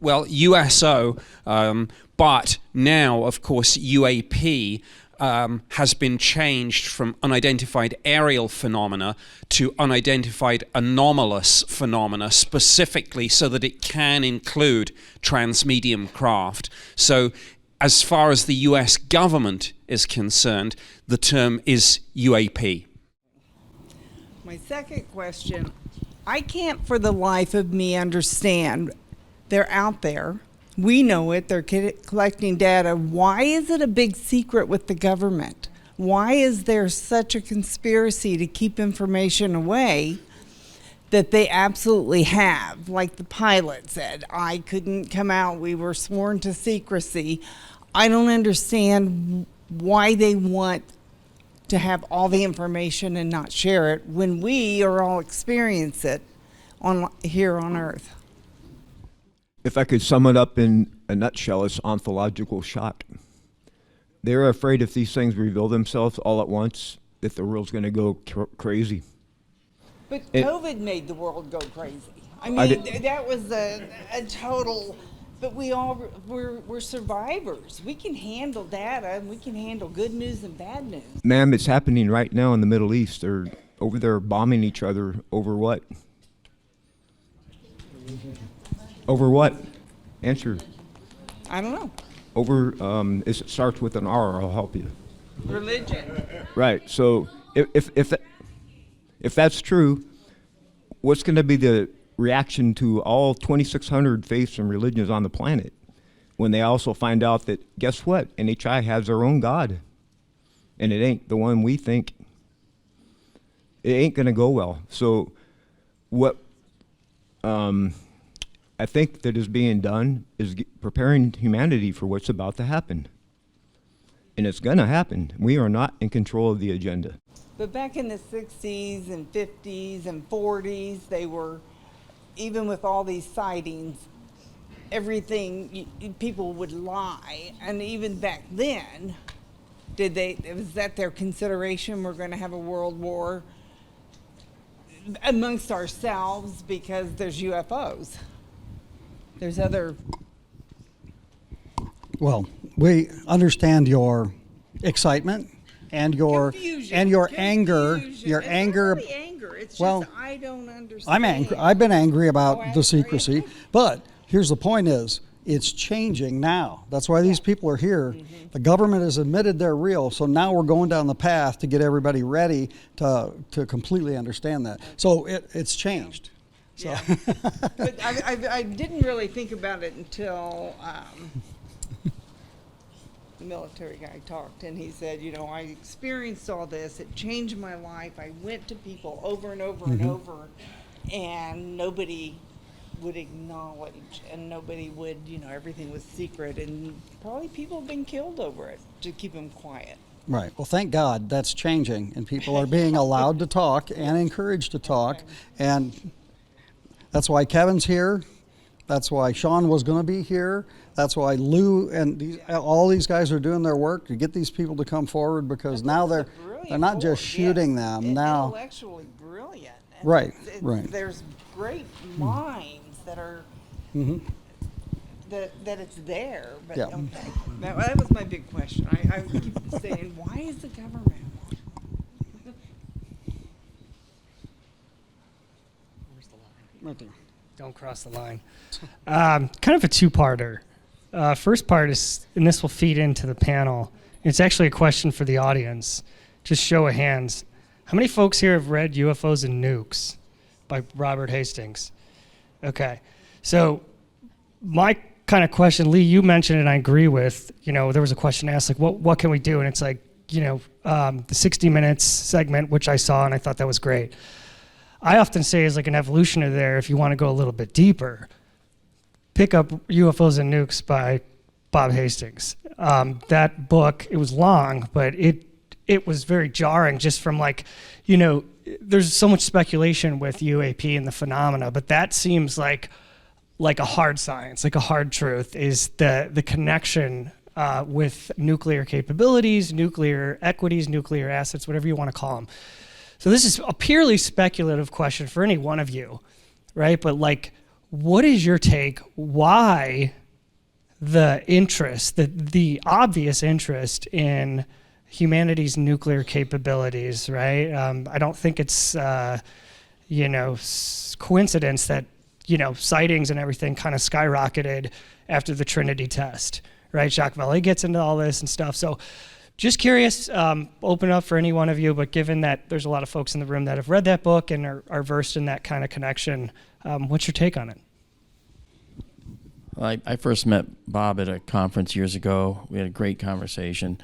Well, USO, but now, of course, UAP has been changed from unidentified aerial phenomena to unidentified anomalous phenomena, specifically so that it can include transmedium craft. So as far as the US government is concerned, the term is UAP. My second question, I can't for the life of me understand. They're out there. We know it. They're collecting data. Why is it a big secret with the government? Why is there such a conspiracy to keep information away that they absolutely have? Like the pilot said, I couldn't come out. We were sworn to secrecy. I don't understand why they want to have all the information and not share it when we are all experience it here on Earth. If I could sum it up in a nutshell, it's ontological shock. They're afraid if these things reveal themselves all at once, that the world's going to go crazy. But COVID made the world go crazy. I mean, that was a total... But we're survivors. We can handle data, and we can handle good news and bad news. Ma'am, it's happening right now in the Middle East. They're over there bombing each other over what? Over what? Answer. I don't know. Over, it starts with an R, I'll help you. Religion. Right, so if that's true, what's going to be the reaction to all 2,600 faiths and religions on the planet when they also find out that, guess what, NHI has their own God, and it ain't the one we think? It ain't going to go well. So what I think that is being done is preparing humanity for what's about to happen. And it's going to happen. We are not in control of the agenda. But back in the 60s and 50s and 40s, they were, even with all these sightings, everything, people would lie. And even back then, was that their consideration? We're going to have a world war amongst ourselves because there's UFOs. There's other... Well, we understand your excitement and your confusion, and your anger. confusion. Your It's anger. not really anger. It's well, just I don't understand. I'm angry. I've been angry about the secrecy, but here's the point: is it's changing now. That's why these people are here. Mm-hmm. The government has admitted they're real, so now we're going down the path to get everybody ready to completely understand that. So it's changed. So. Yeah. But I didn't really think about it until the military guy talked, and he said, you know, I experienced all this. It changed my life. I went to people over and over and over, and nobody would acknowledge, and nobody would, you know, everything was secret, and probably people have been killed over it to keep them quiet. Right. Well, thank God that's changing, and people are being allowed to talk and encouraged to talk, and that's why Kevin's here. That's why Sean was going to be here. That's why Lou and all these guys are doing their work to get these people to come forward, because now they're not just shooting them. Now, Intellectually brilliant. And right, right. There's great minds that are that it's there. But Yeah. okay. That was my big question. I keep saying, why is the government? Right there. Don't cross the line. Kind of a two-parter. First part is, and this will feed into the panel, it's actually a question for the audience. Just show of hands. How many folks here have read UFOs and Nukes by Robert Hastings? Okay. So my kind of question, Lee, you mentioned it and I agree with, you know, there was a question asked, like, what can we do? And it's like, you know, the 60 Minutes segment, which I saw and I thought that was great. I often say is like an evolution of there, if you want to go a little bit deeper, pick up UFOs and Nukes by Bob Hastings. That book, it was long, but it was very jarring just from like, you know, there's so much speculation with UAP and the phenomena, but that seems like a hard science, like a hard truth, is the connection with nuclear capabilities, nuclear equities, nuclear assets, whatever you want to call them. So this is a purely speculative question for any one of you, right? But like, what is your take? Why the interest, the obvious interest in humanity's nuclear capabilities, right? I don't think it's, you know, coincidence that, you know, sightings and everything kind of skyrocketed after the Trinity test, right? Jacques Vallée gets into all this and stuff. So just curious, open up for any one of you, but given that there's a lot of folks in the room that have read that book and are versed in that kind of connection, what's your take on it? I first met Bob at a conference years ago. We had a great conversation.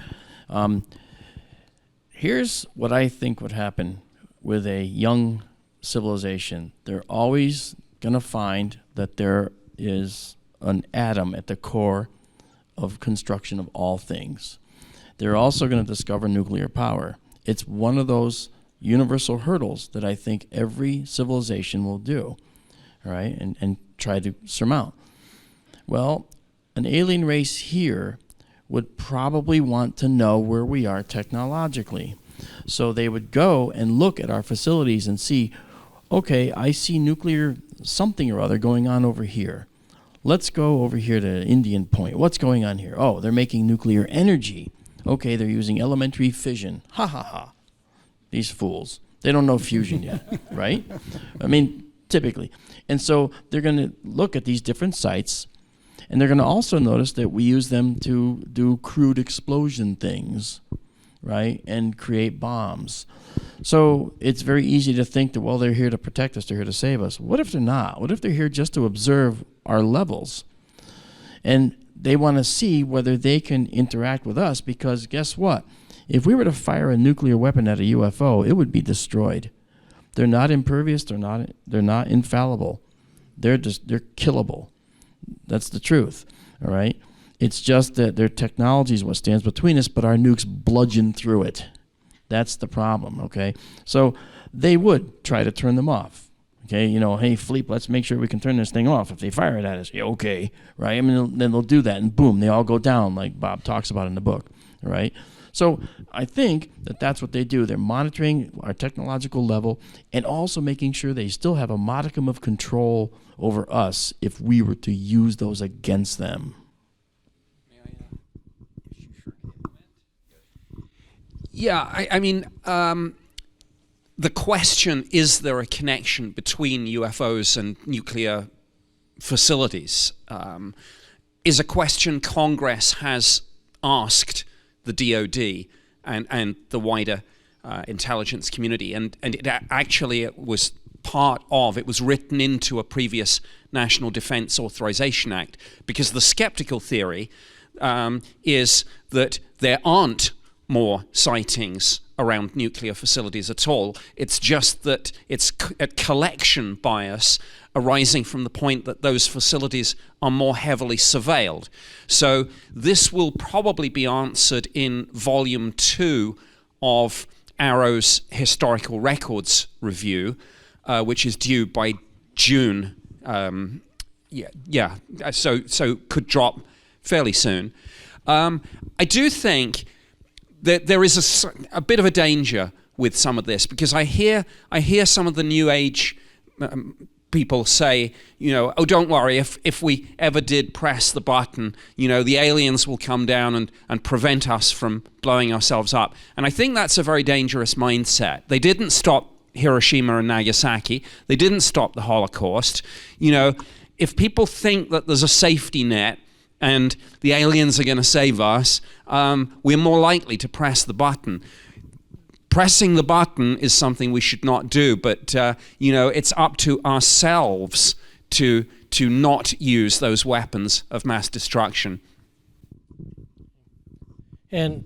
Here's what I think would happen with a young civilization. They're always going to find that there is an atom at the core of construction of all things. They're also going to discover nuclear power. It's one of those universal hurdles that I think every civilization will do, all right, and try to surmount. Well, an alien race here would probably want to know where we are technologically. So they would go and look at our facilities and see, okay, I see nuclear something or other going on over here. Let's go over here to Indian Point. What's going on here? Oh, they're making nuclear energy. Okay, they're using elementary fission. Ha ha ha. These fools. They don't know fusion yet, right? I mean, typically. And so they're going to look at these different sites, and they're going to also notice that we use them to do crude explosion things, right, and create bombs. So it's very easy to think that, well, they're here to protect us, they're here to save us. What if they're not? What if they're here just to observe our levels? And they want to see whether they can interact with us, because guess what? If we were to fire a nuclear weapon at a UFO, it would be destroyed. They're not impervious, they're not infallible. They're killable. That's the truth, all right? It's just that their technology is what stands between us, but our nukes bludgeon through it. That's the problem, okay? So they would try to turn them off. Okay, you know, hey, Philippe, let's make sure we can turn this thing off. If they fire it at us, yeah, okay, right? I mean, then they'll do that, and boom, they all go down, like Bob talks about in the book, right? So I think that that's what they do. They're monitoring our technological level and also making sure they still have a modicum of control over us if we were to use those against them. Yeah, I mean, the question, is there a connection between UFOs and nuclear facilities, is a question Congress has asked the DOD and the wider intelligence community. And it actually was it was written into a previous National Defense Authorization Act, because the skeptical theory is that there aren't more sightings around nuclear facilities at all. It's just that it's a collection bias arising from the point that those facilities are more heavily surveilled. So this will probably be answered in volume 2 of Arrow's historical records review, which is due by June. So could drop fairly soon. I do think that there is a bit of a danger with some of this, because I hear some of the New Age people say, oh, don't worry, if we ever did press the button, the aliens will come down and prevent us from blowing ourselves up. And I think that's a very dangerous mindset. They didn't stop Hiroshima and Nagasaki. They didn't stop the Holocaust. If people think that there's a safety net and the aliens are going to save us, we're more likely to press the button. Pressing the button is something we should not do, but it's up to ourselves to not use those weapons of mass destruction. And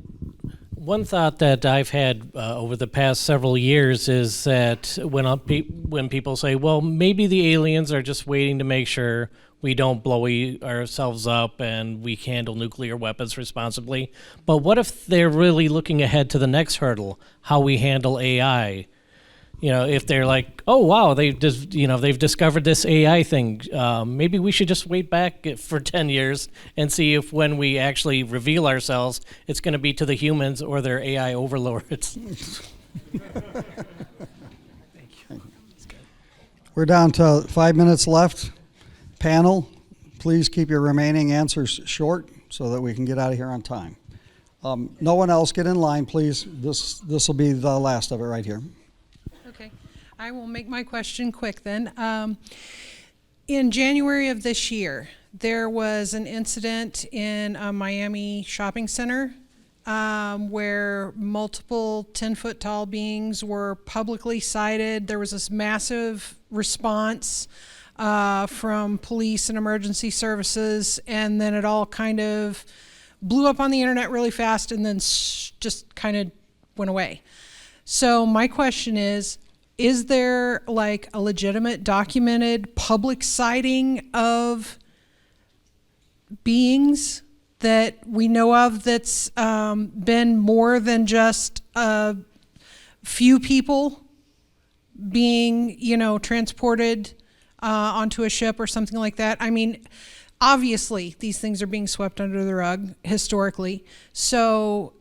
one thought that I've had over the past several years is that when people say, well, maybe the aliens are just waiting to make sure we don't blow ourselves up and we handle nuclear weapons responsibly. But what if they're really looking ahead to the next hurdle, how we handle AI? If they're like, oh wow, they've discovered this AI thing, maybe we should just wait back for 10 years and see if when we actually reveal ourselves, it's going to be to the humans or their AI overlords. We're down to 5 minutes left. Panel, please keep your remaining answers short so that we can get out of here on time. No one else get in line, please. This will be the last of it right here. Okay, I will make my question quick then. In January of this year, there was an incident in a Miami shopping center where multiple 10-foot tall beings were publicly sighted. There was this massive response from police and emergency services, and then it all kind of blew up on the internet really fast and then just kind of went away. So my question is there like a legitimate documented public sighting of beings that we know of that's been more than just a few people being, transported onto a ship or something like that? I mean, obviously these things are being swept under the rug historically. So,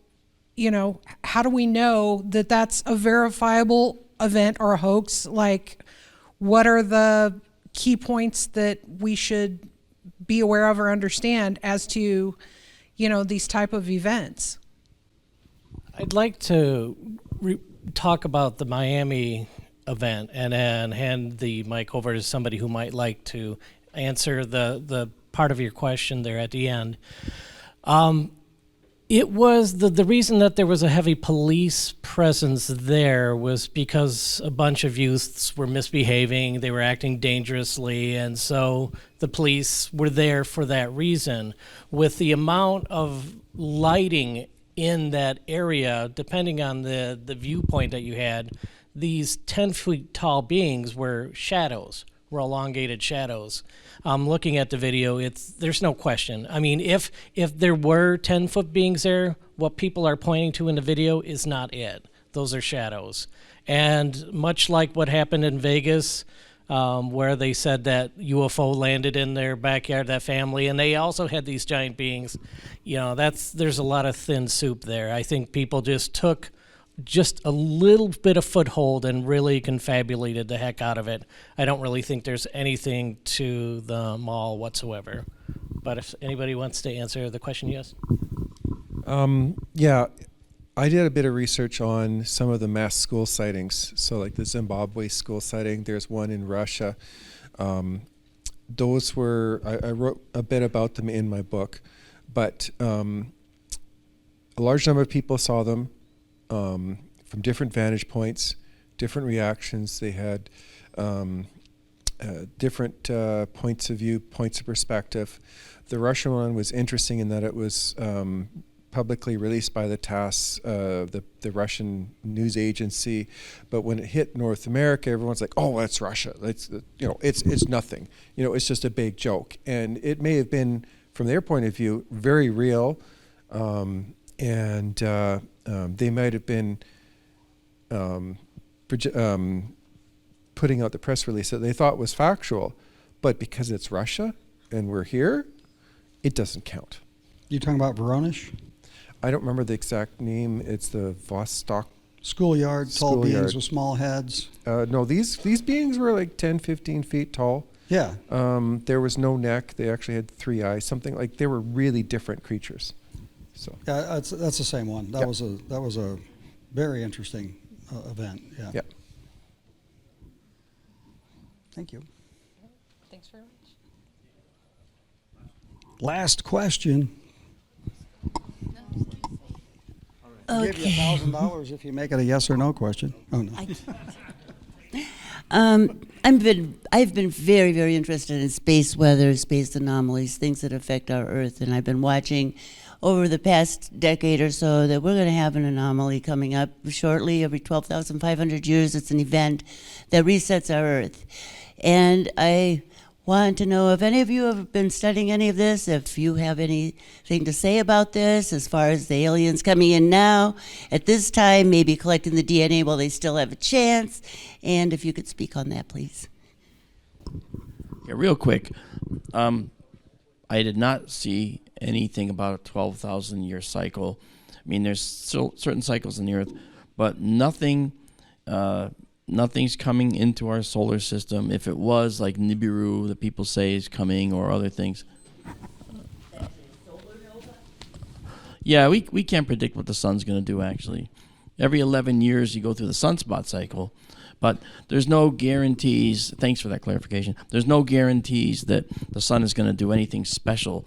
how do we know that that's a verifiable event or a hoax? Like, what are the key points that we should be aware of or understand as to, these type of events? I'd like to talk about the Miami event and then hand the mic over to somebody who might like to answer the part of your question there at the end. It was the reason that there was a heavy police presence there was because a bunch of youths were misbehaving, they were acting dangerously, and so the police were there for that reason. With the amount of lighting in that area, depending on the viewpoint that you had, these 10-foot tall beings were shadows, were elongated shadows. Looking at the video, there's no question. I mean, if there were 10-foot beings there, what people are pointing to in the video is not it. Those are shadows. And much like what happened in Vegas, where they said that UFO landed in their backyard, that family, and they also had these giant beings, there's a lot of thin soup there. I think people just took just a little bit of foothold and really confabulated the heck out of it. I don't really think there's anything to the mall whatsoever. But if anybody wants to answer the question, yes? Yeah, I did a bit of research on some of the mass school sightings. So like the Zimbabwe school sighting, there's one in Russia. Those were, I wrote a bit about them in my book, but a large number of people saw them. From different vantage points, different reactions. They had different points of view, points of perspective. The Russian one was interesting in that it was publicly released by the TASS, the Russian news agency, but when it hit North America, everyone's like, "Oh, that's Russia. It's nothing. It's just a big joke." And it may have been, from their point of view, very real, and they might have been putting out the press release that they thought was factual, but because it's Russia and we're here, it doesn't count. You talking about Voronezh? I don't remember the exact name. It's the Vostok schoolyard, tall schoolyard. beings with small heads. No, these beings were like 10, 15 feet tall. Yeah. There was no neck. They actually had 3 eyes. Something like they were really different creatures. So. Yeah, that's the same one. That Yep. was a very interesting event. Yeah. Yep. Thank you. Thanks very much. Last question. I'll give you $1,000 if you make it a yes or no question. Oh no. I've been very, very interested in space weather, space anomalies, things that affect our Earth, and I've been watching over the past decade or so that we're going to have an anomaly coming up shortly. Every 12,500 years, it's an event that resets our Earth. And I want to know if any of you have been studying any of this, if you have anything to say about this as far as the aliens coming in now, at this time, maybe collecting the DNA while they still have a chance, and if you could speak on that, please. Yeah, real quick. I did not see anything about a 12,000-year cycle. I mean, there's still certain cycles in the Earth, but nothing's coming into our solar system. If it was, like Nibiru, that people say is coming, or other things. Yeah, we can't predict what the sun's going to do, actually. Every 11 years, you go through the sunspot cycle. But there's no guarantees. Thanks for that clarification. There's no guarantees that the sun is going to do anything special.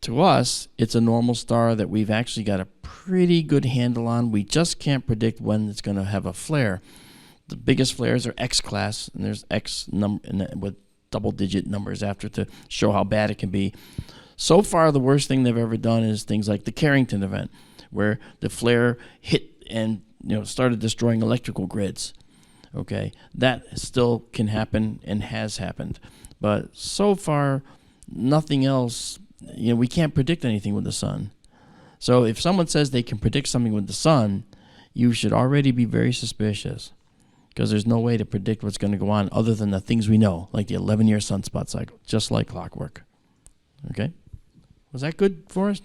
To us, it's a normal star that we've actually got a pretty good handle on. We just can't predict when it's going to have a flare. The biggest flares are X class, and there's X number with double-digit numbers after to show how bad it can be. So far, the worst thing they've ever done is things like the Carrington event, where the flare hit and started destroying electrical grids. Okay, that still can happen and has happened, but so far, nothing else. We can't predict anything with the sun. So if someone says they can predict something with the sun, you should already be very suspicious, because there's no way to predict what's going to go on other than the things we know, like the 11-year sunspot cycle, just like clockwork. Okay, was that good for us?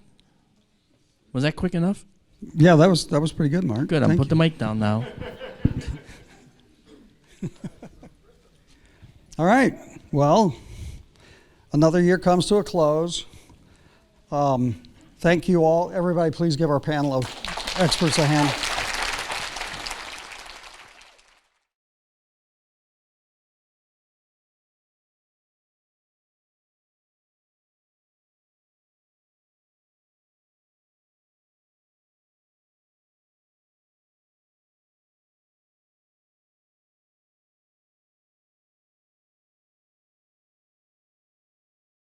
Was that quick enough? Yeah, that was pretty good, Mark. Good. I'm put the mic down now. All right. Well, another year comes to a close. Thank you all. Everybody, please give our panel of experts a hand.